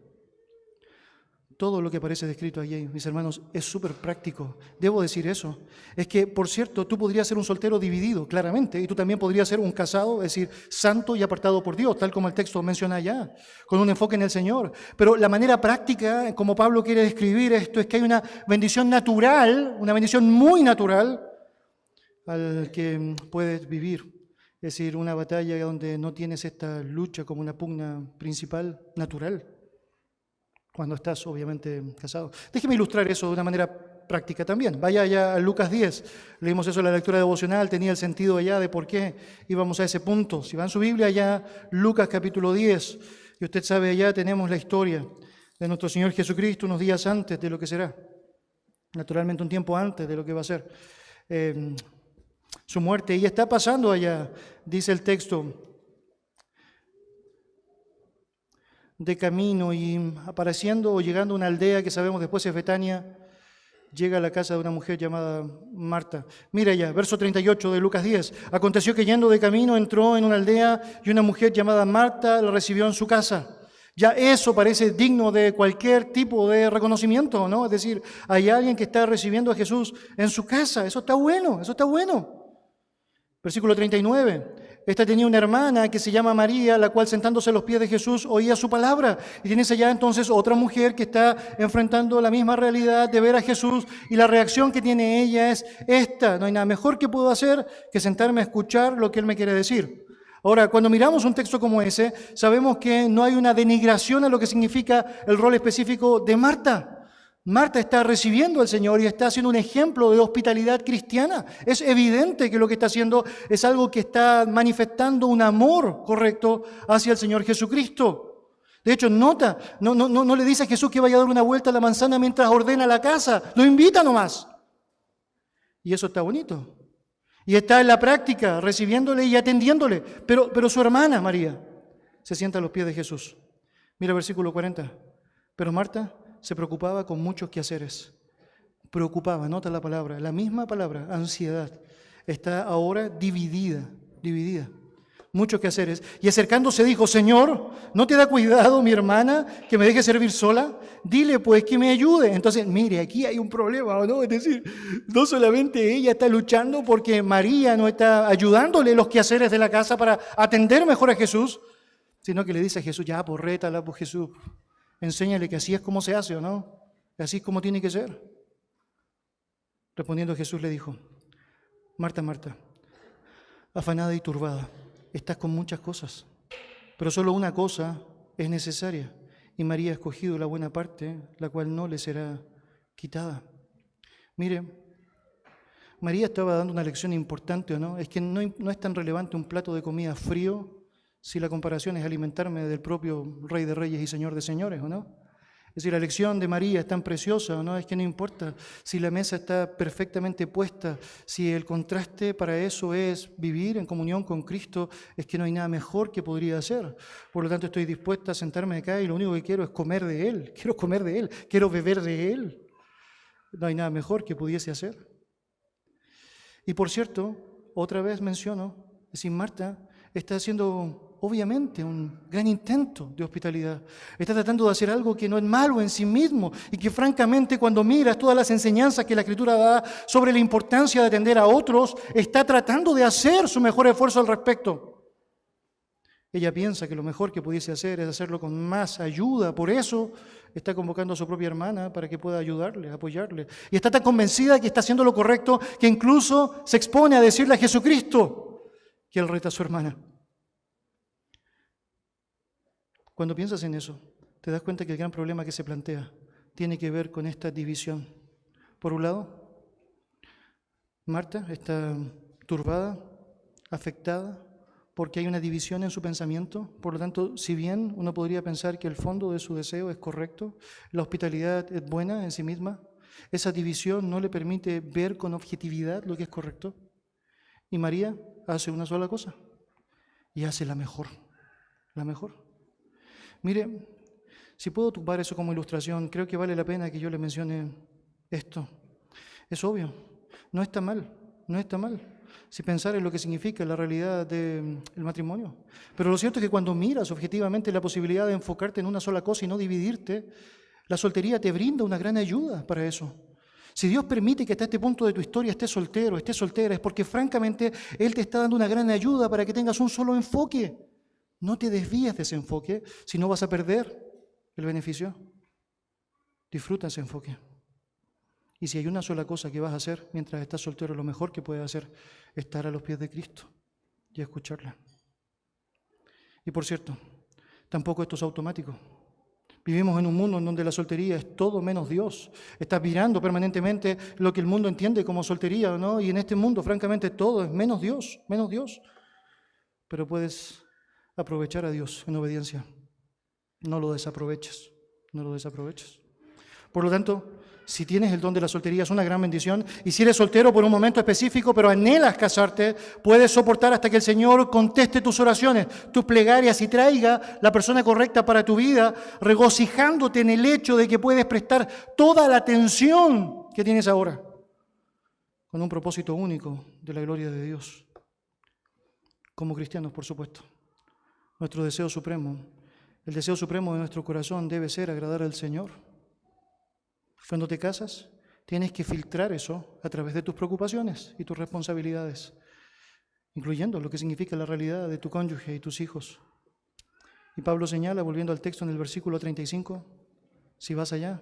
Todo lo que aparece descrito allí, mis hermanos, es súper práctico. Debo decir eso. Es que, por cierto, tú podrías ser un soltero dividido, claramente, y tú también podrías ser un casado, es decir, santo y apartado por Dios, tal como el texto menciona allá, con un enfoque en el Señor. Pero la manera práctica, como Pablo quiere describir esto, es que hay una bendición natural, una bendición muy natural, al que puedes vivir. Es decir, una batalla donde no tienes esta lucha como una pugna principal, natural, cuando estás obviamente casado. Déjeme ilustrar eso de una manera práctica también. Vaya allá a Lucas 10, leímos eso en la lectura devocional, tenía el sentido allá de por qué íbamos a ese punto. Si va en su Biblia allá, Lucas capítulo 10, y usted sabe, allá tenemos la historia de nuestro Señor Jesucristo unos días antes de lo que será, naturalmente un tiempo antes de lo que va a ser su muerte. Y está pasando allá, dice el texto, de camino y apareciendo o llegando a una aldea que sabemos después es Betania, llega a la casa de una mujer llamada Marta. Mira ya, verso 38 de Lucas 10. Aconteció que yendo de camino entró en una aldea y una mujer llamada Marta la recibió en su casa. Ya eso parece digno de cualquier tipo de reconocimiento, ¿no? Es decir, hay alguien que está recibiendo a Jesús en su casa. Eso está bueno, eso está bueno. Versículo 39. Esta tenía una hermana que se llama María, la cual sentándose a los pies de Jesús oía su palabra. Y tienes allá entonces otra mujer que está enfrentando la misma realidad de ver a Jesús, y la reacción que tiene ella es esta: no hay nada mejor que puedo hacer que sentarme a escuchar lo que Él me quiere decir. Ahora, cuando miramos un texto como ese, sabemos que no hay una denigración a lo que significa el rol específico de Marta. Marta está recibiendo al Señor y está haciendo un ejemplo de hospitalidad cristiana. Es evidente que lo que está haciendo es algo que está manifestando un amor correcto hacia el Señor Jesucristo. De hecho, nota, no le dice a Jesús que vaya a dar una vuelta a la manzana mientras ordena la casa. Lo invita nomás. Y eso está bonito. Y está en la práctica, recibiéndole y atendiéndole. Pero su hermana, María, se sienta a los pies de Jesús. Mira el versículo 40. Pero Marta se preocupaba con muchos quehaceres. Preocupaba, nota la palabra, la misma palabra, ansiedad. Está ahora dividida. Muchos quehaceres. Y acercándose dijo, Señor, ¿no te da cuidado mi hermana que me deje servir sola? Dile pues que me ayude. Entonces, mire, aquí hay un problema, ¿no? Es decir, no solamente ella está luchando porque María no está ayudándole los quehaceres de la casa para atender mejor a Jesús, sino que le dice a Jesús, ya, pues rétala, pues Jesús. Enséñale que así es como se hace, ¿o no? Así es como tiene que ser. Respondiendo Jesús le dijo, Marta, Marta, afanada y turbada, estás con muchas cosas, pero solo una cosa es necesaria, y María ha escogido la buena parte, la cual no le será quitada. Mire, María estaba dando una lección importante, ¿o no? Es que no es tan relevante un plato de comida frío si la comparación es alimentarme del propio Rey de Reyes y Señor de Señores, ¿o no? Es decir, la lección de María es tan preciosa, ¿o no? Es que no importa si la mesa está perfectamente puesta, si el contraste para eso es vivir en comunión con Cristo, es que no hay nada mejor que podría hacer. Por lo tanto, estoy dispuesta a sentarme acá y lo único que quiero es comer de Él, quiero beber de Él. No hay nada mejor que pudiese hacer. Y por cierto, otra vez menciono, es decir, Marta está haciendo obviamente un gran intento de hospitalidad. Está tratando de hacer algo que no es malo en sí mismo y que francamente cuando miras todas las enseñanzas que la Escritura da sobre la importancia de atender a otros, está tratando de hacer su mejor esfuerzo al respecto. Ella piensa que lo mejor que pudiese hacer es hacerlo con más ayuda, por eso está convocando a su propia hermana para que pueda ayudarle, apoyarle. Y está tan convencida que está haciendo lo correcto que incluso se expone a decirle a Jesucristo que él reta a su hermana. Cuando piensas en eso, te das cuenta que el gran problema que se plantea tiene que ver con esta división. Por un lado, Marta está turbada, afectada, porque hay una división en su pensamiento. Por lo tanto, si bien uno podría pensar que el fondo de su deseo es correcto, la hospitalidad es buena en sí misma, esa división no le permite ver con objetividad lo que es correcto. Y María hace una sola cosa, y hace la mejor. Mire, si puedo ocupar eso como ilustración, creo que vale la pena que yo le mencione esto. Es obvio, no está mal. Si pensar en lo que significa la realidad del matrimonio. Pero lo cierto es que cuando miras objetivamente la posibilidad de enfocarte en una sola cosa y no dividirte, la soltería te brinda una gran ayuda para eso. Si Dios permite que hasta este punto de tu historia estés soltero, estés soltera, es porque francamente Él te está dando una gran ayuda para que tengas un solo enfoque. No te desvíes de ese enfoque, si no vas a perder el beneficio. Disfruta ese enfoque. Y si hay una sola cosa que vas a hacer mientras estás soltero, lo mejor que puedes hacer es estar a los pies de Cristo y escucharla. Y por cierto, tampoco esto es automático. Vivimos en un mundo en donde la soltería es todo menos Dios. Estás mirando permanentemente lo que el mundo entiende como soltería, ¿no? Y en este mundo, francamente, todo es menos Dios. Pero puedes aprovechar a Dios en obediencia. No lo desaproveches. Por lo tanto, si tienes el don de la soltería, es una gran bendición. Y si eres soltero por un momento específico, pero anhelas casarte, puedes soportar hasta que el Señor conteste tus oraciones, tus plegarias y traiga la persona correcta para tu vida, regocijándote en el hecho de que puedes prestar toda la atención que tienes ahora, con un propósito único de la gloria de Dios. Como cristianos, por supuesto. Nuestro deseo supremo, el deseo supremo de nuestro corazón debe ser agradar al Señor. Cuando te casas, tienes que filtrar eso a través de tus preocupaciones y tus responsabilidades, incluyendo lo que significa la realidad de tu cónyuge y tus hijos. Y Pablo señala, volviendo al texto en el versículo 35, si vas allá,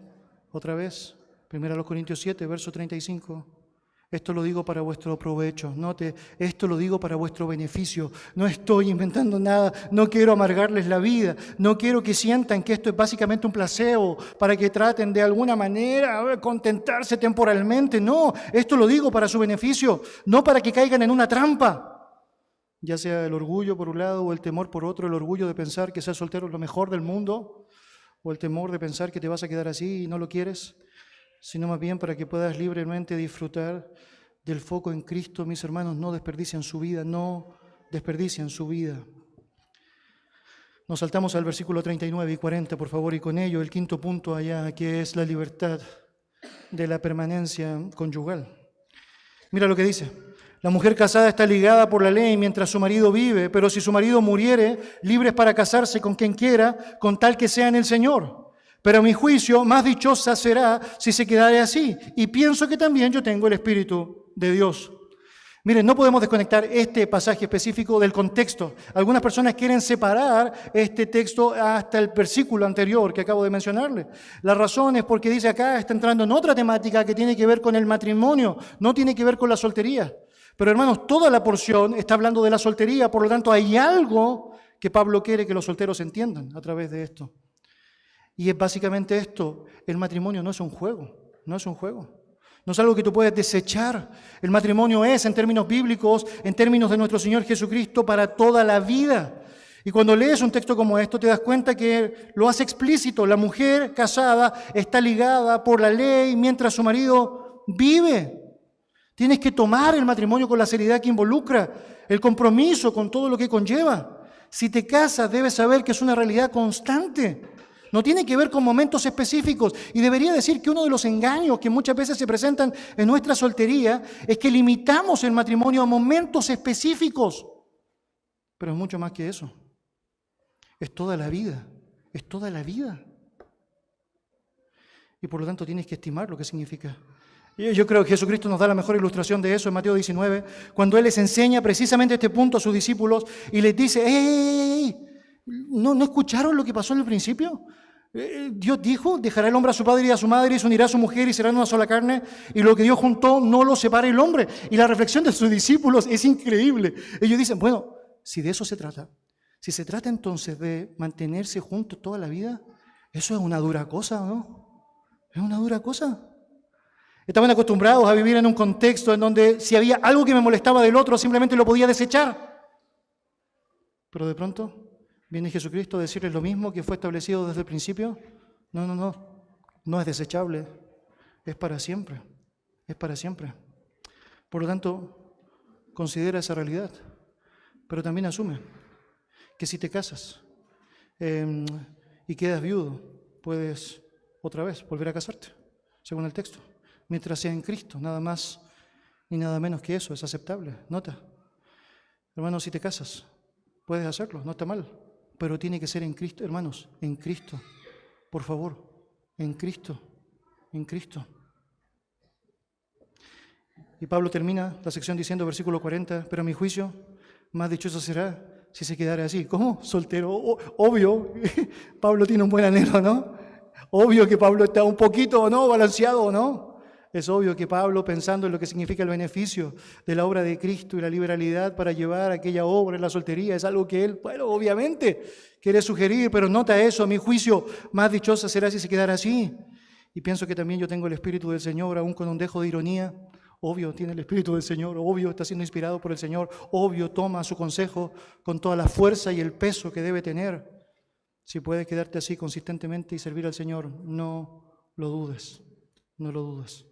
otra vez, 1 Corintios 7, verso 35, Esto lo digo para vuestro provecho. Note, esto lo digo para vuestro beneficio. No estoy inventando nada. No quiero amargarles la vida. No quiero que sientan que esto es básicamente un placebo para que traten de alguna manera contentarse temporalmente. No, esto lo digo para su beneficio, no para que caigan en una trampa. Ya sea el orgullo por un lado o el temor por otro, el orgullo de pensar que ser soltero es lo mejor del mundo, o el temor de pensar que te vas a quedar así y no lo quieres, sino más bien para que puedas libremente disfrutar del foco en Cristo. Mis hermanos, no desperdicien su vida, no desperdicien su vida. Nos saltamos al versículo 39 y 40, por favor, y con ello el quinto punto allá, que es la libertad de la permanencia conyugal. Mira lo que dice. La mujer casada está ligada por la ley mientras su marido vive, pero si su marido muriere, libre es para casarse con quien quiera, con tal que sea en el Señor. Pero a mi juicio, más dichosa será si se quedare así. Y pienso que también yo tengo el Espíritu de Dios. Miren, no podemos desconectar este pasaje específico del contexto. Algunas personas quieren separar este texto hasta el versículo anterior que acabo de mencionarle. La razón es porque dice acá, está entrando en otra temática que tiene que ver con el matrimonio, no tiene que ver con la soltería. Pero hermanos, toda la porción está hablando de la soltería, por lo tanto hay algo que Pablo quiere que los solteros entiendan a través de esto. Y es básicamente esto: el matrimonio no es un juego, no es un juego. No es algo que tú puedes desechar. El matrimonio es, en términos bíblicos, en términos de nuestro Señor Jesucristo, para toda la vida. Y cuando lees un texto como esto, te das cuenta que lo hace explícito. La mujer casada está ligada por la ley mientras su marido vive. Tienes que tomar el matrimonio con la seriedad que involucra, el compromiso con todo lo que conlleva. Si te casas, debes saber que es una realidad constante. No tiene que ver con momentos específicos. Y debería decir que uno de los engaños que muchas veces se presentan en nuestra soltería es que limitamos el matrimonio a momentos específicos. Pero es mucho más que eso. Es toda la vida. Es toda la vida. Y por lo tanto tienes que estimar lo que significa. Y yo creo que Jesucristo nos da la mejor ilustración de eso en Mateo 19, cuando Él les enseña precisamente este punto a sus discípulos y les dice: ¡Ey! ¿No escucharon lo que pasó en el principio? Dios dijo: dejará el hombre a su padre y a su madre y se unirá a su mujer y serán una sola carne, y lo que Dios juntó no lo separe el hombre. Y la reflexión de sus discípulos es increíble. Ellos dicen: bueno, si de eso se trata, si se trata entonces de mantenerse juntos toda la vida, eso es una dura cosa, ¿no? Es una dura cosa. Estaban acostumbrados a vivir en un contexto en donde si había algo que me molestaba del otro, simplemente lo podía desechar. Pero de pronto viene Jesucristo a decirles lo mismo que fue establecido desde el principio. No es desechable, es para siempre, es para siempre. Por lo tanto, considera esa realidad, pero también asume que si te casas y quedas viudo, puedes otra vez volver a casarte, según el texto, mientras sea en Cristo, nada más ni nada menos que eso, es aceptable. Nota, hermanos, si te casas, puedes hacerlo, no está mal. Pero tiene que ser en Cristo, hermanos, en Cristo. Por favor, en Cristo, en Cristo. Y Pablo termina la sección diciendo, versículo 40, pero a mi juicio, más dichoso será si se quedara así. ¿Cómo? Soltero. Obvio, Pablo tiene un buen anhelo, ¿no? Obvio que Pablo está un poquito, ¿no?, balanceado, ¿no? Es obvio que Pablo, pensando en lo que significa el beneficio de la obra de Cristo y la liberalidad para llevar aquella obra en la soltería, es algo que él, bueno, obviamente quiere sugerir, pero nota eso: a mi juicio, más dichosa será si se quedara así. Y pienso que también yo tengo el Espíritu del Señor, aún con un dejo de ironía. Obvio, tiene el Espíritu del Señor, obvio, está siendo inspirado por el Señor, obvio, toma su consejo con toda la fuerza y el peso que debe tener. Si puedes quedarte así consistentemente y servir al Señor, no lo dudes, no lo dudes.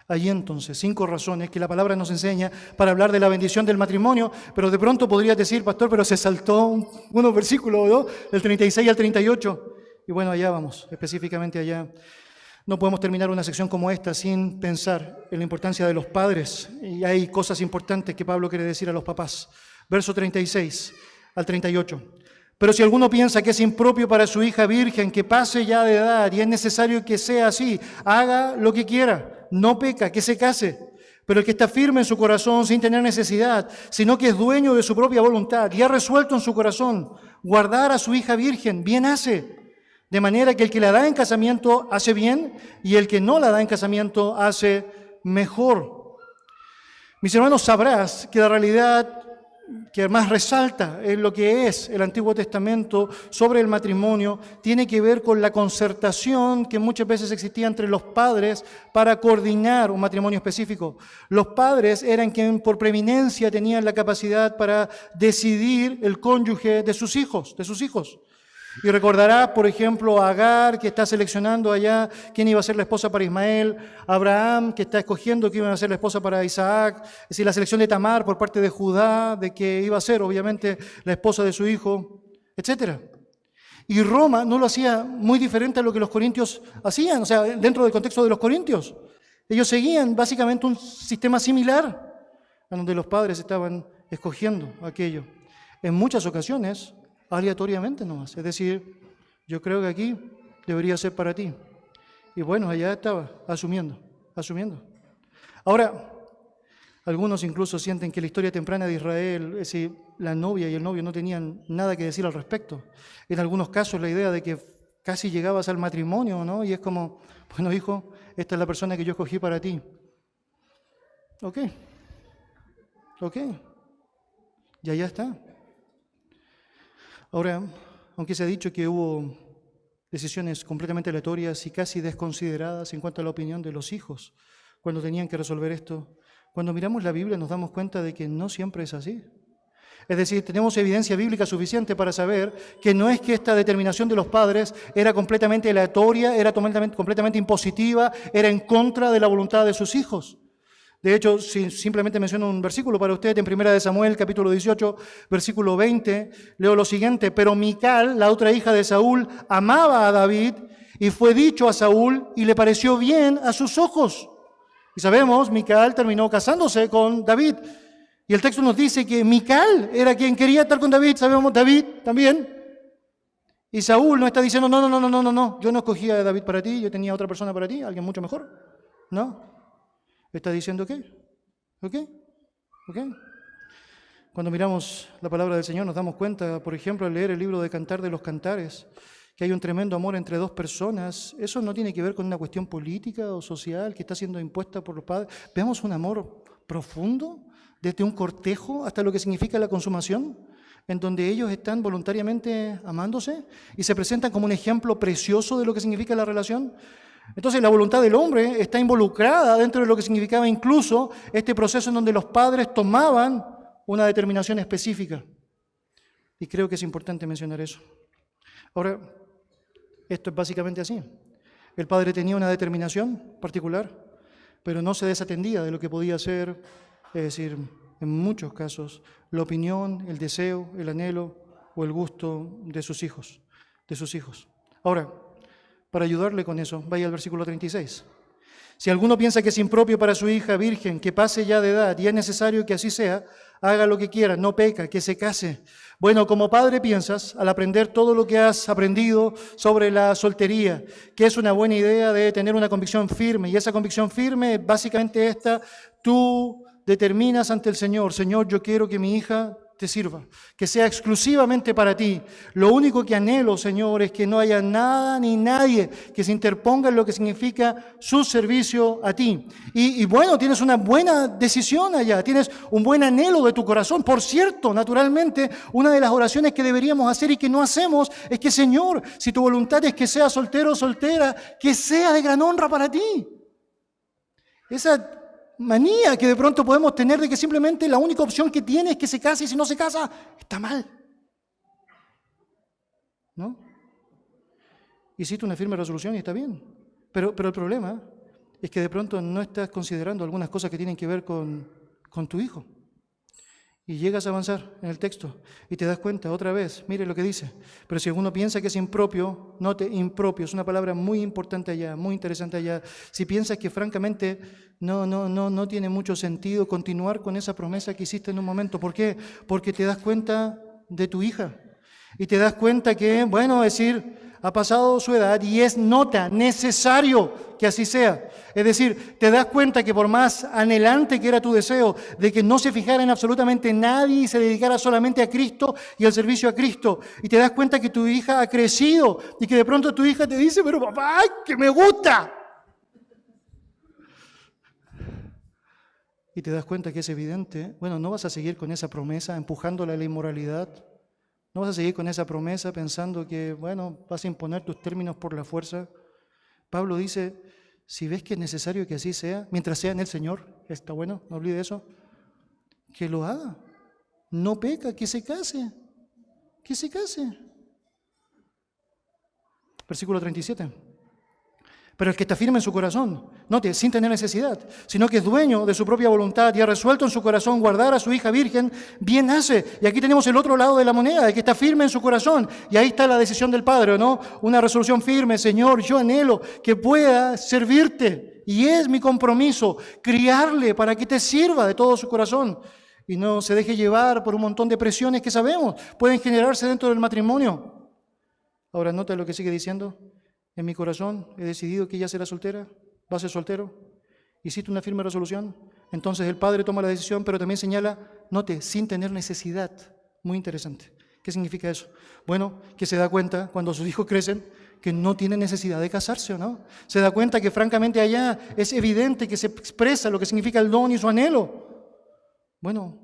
Allí entonces, 5 razones que la palabra nos enseña para hablar de la bendición del matrimonio, pero de pronto podrías decir, pastor, pero se saltó unos versículos, ¿no?, del 36 al 38. Y bueno, allá vamos, específicamente allá. No podemos terminar una sección como esta sin pensar en la importancia de los padres. Y hay cosas importantes que Pablo quiere decir a los papás. Verso 36 al 38. Pero si alguno piensa que es impropio para su hija virgen que pase ya de edad y es necesario que sea así, haga lo que quiera. No peca, que se case, pero el que está firme en su corazón sin tener necesidad, sino que es dueño de su propia voluntad y ha resuelto en su corazón guardar a su hija virgen, bien hace. De manera que el que la da en casamiento hace bien y el que no la da en casamiento hace mejor. Mis hermanos, sabrás que la realidad que más resalta en lo que es el Antiguo Testamento sobre el matrimonio tiene que ver con la concertación que muchas veces existía entre los padres para coordinar un matrimonio específico. Los padres eran quienes por preeminencia tenían la capacidad para decidir el cónyuge de sus hijos. Y recordará, por ejemplo, a Agar, que está seleccionando allá quién iba a ser la esposa para Ismael, a Abraham, que está escogiendo quién iba a ser la esposa para Isaac, es decir, la selección de Tamar por parte de Judá, de que iba a ser, obviamente, la esposa de su hijo, etc. Y Roma no lo hacía muy diferente a lo que los corintios hacían, o sea, dentro del contexto de los corintios. Ellos seguían básicamente un sistema similar, en donde los padres estaban escogiendo aquello. En muchas ocasiones, aleatoriamente nomás, es decir, yo creo que aquí debería ser para ti. Y bueno, allá estaba, asumiendo. Ahora, algunos incluso sienten que la historia temprana de Israel, es decir, la novia y el novio no tenían nada que decir al respecto. En algunos casos la idea de que casi llegabas al matrimonio, ¿no? Y es como, bueno, hijo, esta es la persona que yo escogí para ti. Ok. Y allá está. Ahora, aunque se ha dicho que hubo decisiones completamente aleatorias y casi desconsideradas en cuanto a la opinión de los hijos cuando tenían que resolver esto, cuando miramos la Biblia nos damos cuenta de que no siempre es así. Es decir, tenemos evidencia bíblica suficiente para saber que no es que esta determinación de los padres era completamente aleatoria, era completamente impositiva, era en contra de la voluntad de sus hijos. De hecho, si simplemente menciono un versículo para ustedes, en 1 Samuel, capítulo 18, versículo 20, leo lo siguiente: pero Mical, la otra hija de Saúl, amaba a David, y fue dicho a Saúl, y le pareció bien a sus ojos. Y sabemos, Mical terminó casándose con David. Y el texto nos dice que Mical era quien quería estar con David, sabemos, David también. Y Saúl no está diciendo, no, yo no escogía a David para ti, yo tenía otra persona para ti, alguien mucho mejor. No. Está diciendo ¿qué? ¿Ok? Cuando miramos la palabra del Señor nos damos cuenta, por ejemplo, al leer el libro de Cantar de los Cantares, que hay un tremendo amor entre dos personas. Eso no tiene que ver con una cuestión política o social que está siendo impuesta por los padres. Vemos un amor profundo, desde un cortejo hasta lo que significa la consumación, en donde ellos están voluntariamente amándose y se presentan como un ejemplo precioso de lo que significa la relación. Entonces la voluntad del hombre está involucrada dentro de lo que significaba incluso este proceso en donde los padres tomaban una determinación específica. Y creo que es importante mencionar eso. Ahora, esto es básicamente así. El padre tenía una determinación particular, pero no se desatendía de lo que podía ser, es decir, en muchos casos, la opinión, el deseo, el anhelo o el gusto de sus hijos. Ahora, para ayudarle con eso, vaya al versículo 36. Si alguno piensa que es impropio para su hija virgen, que pase ya de edad, y es necesario que así sea, haga lo que quiera, no peca, que se case. Bueno, como padre piensas, al aprender todo lo que has aprendido sobre la soltería, que es una buena idea de tener una convicción firme, y esa convicción firme es básicamente esta: tú determinas ante el Señor, Señor, yo quiero que mi hija te sirva, que sea exclusivamente para ti. Lo único que anhelo, Señor, es que no haya nada ni nadie que se interponga en lo que significa su servicio a ti. Y bueno, tienes una buena decisión allá, tienes un buen anhelo de tu corazón. Por cierto, naturalmente, una de las oraciones que deberíamos hacer y que no hacemos es que, Señor, si tu voluntad es que sea soltero o soltera, que sea de gran honra para ti. Esa manía que de pronto podemos tener de que simplemente la única opción que tiene es que se case, y si no se casa, está mal. ¿No? Hiciste una firme resolución y está bien. Pero el problema es que de pronto no estás considerando algunas cosas que tienen que ver con tu hijo. Y llegas a avanzar en el texto y te das cuenta otra vez, mire lo que dice: pero si alguno piensa que es impropio, note, impropio, es una palabra muy importante allá, muy interesante allá. Si piensas que francamente no tiene mucho sentido continuar con esa promesa que hiciste en un momento. ¿Por qué? Porque te das cuenta de tu hija y te das cuenta que, bueno, es decir, ha pasado su edad y es necesario que así sea. Es decir, te das cuenta que por más anhelante que era tu deseo de que no se fijara en absolutamente nadie y se dedicara solamente a Cristo y al servicio a Cristo, y te das cuenta que tu hija ha crecido y que de pronto tu hija te dice: pero papá, que me gusta. y te das cuenta que es evidente, bueno, no vas a seguir con esa promesa empujándola a la inmoralidad. No vas a seguir con esa promesa pensando que, bueno, vas a imponer tus términos por la fuerza. Pablo dice, si ves que es necesario que así sea, mientras sea en el Señor, está bueno, no olvide eso, que lo haga. No peca, que se case. Que se case. Versículo 37. Pero el que está firme en su corazón, note, sin tener necesidad, sino que es dueño de su propia voluntad y ha resuelto en su corazón guardar a su hija virgen, bien hace. Y aquí tenemos el otro lado de la moneda, el que está firme en su corazón. Y ahí está la decisión del Padre, ¿no? Una resolución firme, Señor, yo anhelo que pueda servirte. Y es mi compromiso criarle para que te sirva de todo su corazón. Y no se deje llevar por un montón de presiones que sabemos pueden generarse dentro del matrimonio. Ahora nota lo que sigue diciendo. En mi corazón he decidido que ella será soltera, va a ser soltero. Hiciste una firme resolución. Entonces el padre toma la decisión, pero también señala, note, sin tener necesidad. Muy interesante. ¿Qué significa eso? Bueno, que se da cuenta cuando sus hijos crecen que no tienen necesidad de casarse, ¿o no? Se da cuenta que francamente allá es evidente que se expresa lo que significa el don y su anhelo. Bueno,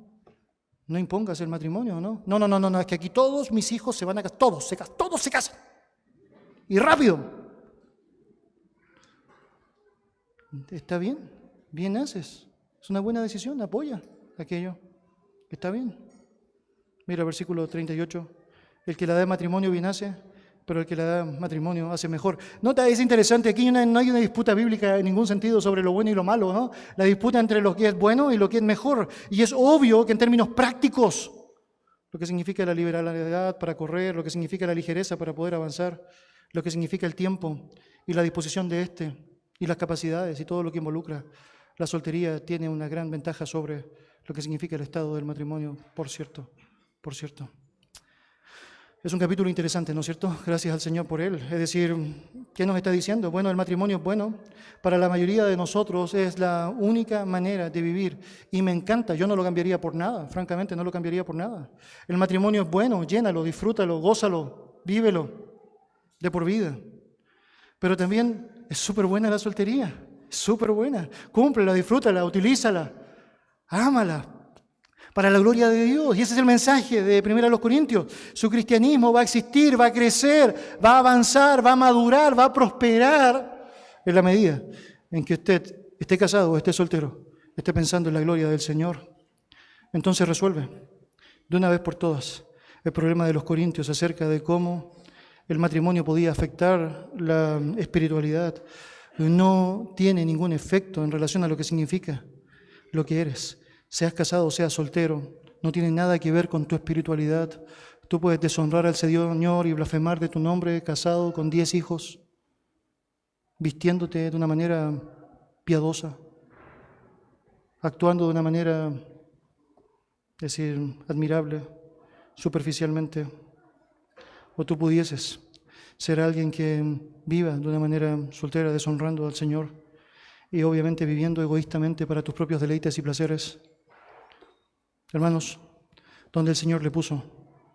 no impongas el matrimonio, ¿no? No, es que aquí todos mis hijos se van a casar, todos se casan. Y rápido. Está bien, bien haces. Es una buena decisión, apoya aquello. Está bien. Mira, versículo 38. El que la da matrimonio bien hace, pero el que la da matrimonio hace mejor. Nota, es interesante, aquí no hay una disputa bíblica en ningún sentido sobre lo bueno y lo malo, ¿no? La disputa entre lo que es bueno y lo que es mejor. Y es obvio que en términos prácticos, lo que significa la liberalidad para correr, lo que significa la ligereza para poder avanzar, lo que significa el tiempo y la disposición de y las capacidades y todo lo que involucra. La soltería tiene una gran ventaja sobre lo que significa el estado del matrimonio, por cierto. Es un capítulo interesante, ¿no es cierto? Gracias al Señor por él. Es decir, ¿qué nos está diciendo? Bueno, el matrimonio es bueno. Para la mayoría de nosotros es la única manera de vivir. Y me encanta, yo no lo cambiaría por nada. Francamente, no lo cambiaría por nada. El matrimonio es bueno, llénalo, disfrútalo, gózalo, vívelo de por vida. Pero también es súper buena la soltería. Es súper buena. Cúmplela, disfrútala, utilízala, ámala. Para la gloria de Dios. Y ese es el mensaje de 1 Corintios. Su cristianismo va a existir, va a crecer, va a avanzar, va a madurar, va a prosperar en la medida en que usted esté casado o esté soltero, esté pensando en la gloria del Señor. Entonces resuelve de una vez por todas el problema de los corintios acerca de cómo el matrimonio podía afectar la espiritualidad. No tiene ningún efecto en relación a lo que significa lo que eres. Seas casado o seas soltero, no tiene nada que ver con tu espiritualidad. Tú puedes deshonrar al Señor y blasfemar de tu nombre casado con 10 hijos, vistiéndote de una manera piadosa, actuando de una manera, admirable, superficialmente. O tú pudieses ser alguien que viva de una manera soltera, deshonrando al Señor y obviamente viviendo egoístamente para tus propios deleites y placeres. Hermanos, donde el Señor le puso,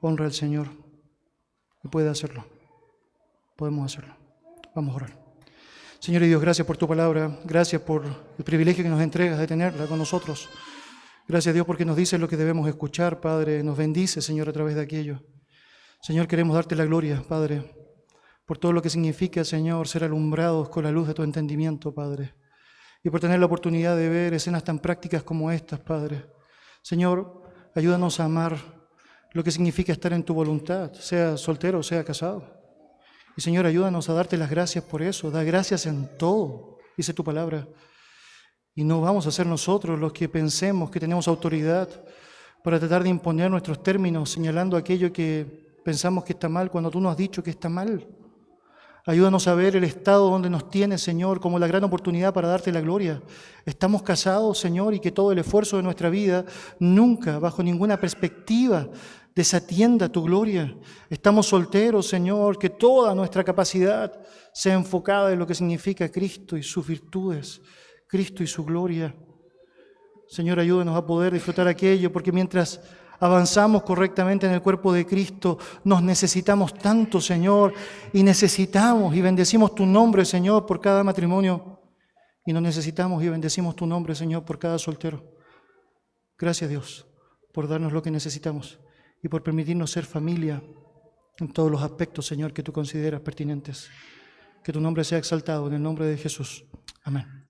honra al Señor y puede hacerlo. Podemos hacerlo. Vamos a orar. Señor y Dios, gracias por tu palabra, gracias por el privilegio que nos entregas de tenerla con nosotros. Gracias, Dios, porque nos dices lo que debemos escuchar, Padre. Nos bendice, Señor, a través de aquello. Señor, queremos darte la gloria, Padre, por todo lo que significa, Señor, ser alumbrados con la luz de tu entendimiento, Padre. Y por tener la oportunidad de ver escenas tan prácticas como estas, Padre. Señor, ayúdanos a amar lo que significa estar en tu voluntad, sea soltero o sea casado. Y Señor, ayúdanos a darte las gracias por eso. Da gracias en todo, dice tu palabra. Y no vamos a ser nosotros los que pensemos que tenemos autoridad para tratar de imponer nuestros términos, señalando aquello que pensamos que está mal cuando tú nos has dicho que está mal. Ayúdanos a ver el estado donde nos tienes, Señor, como la gran oportunidad para darte la gloria. Estamos casados, Señor, y que todo el esfuerzo de nuestra vida nunca, bajo ninguna perspectiva, desatienda tu gloria. Estamos solteros, Señor, que toda nuestra capacidad sea enfocada en lo que significa Cristo y sus virtudes, Cristo y su gloria. Señor, ayúdanos a poder disfrutar aquello, porque mientras avanzamos correctamente en el cuerpo de Cristo, nos necesitamos tanto, Señor, y necesitamos y bendecimos tu nombre, Señor, por cada matrimonio, y nos necesitamos y bendecimos tu nombre, Señor, por cada soltero. Gracias, Dios, por darnos lo que necesitamos y por permitirnos ser familia en todos los aspectos, Señor, que tú consideras pertinentes. Que tu nombre sea exaltado en el nombre de Jesús. Amén.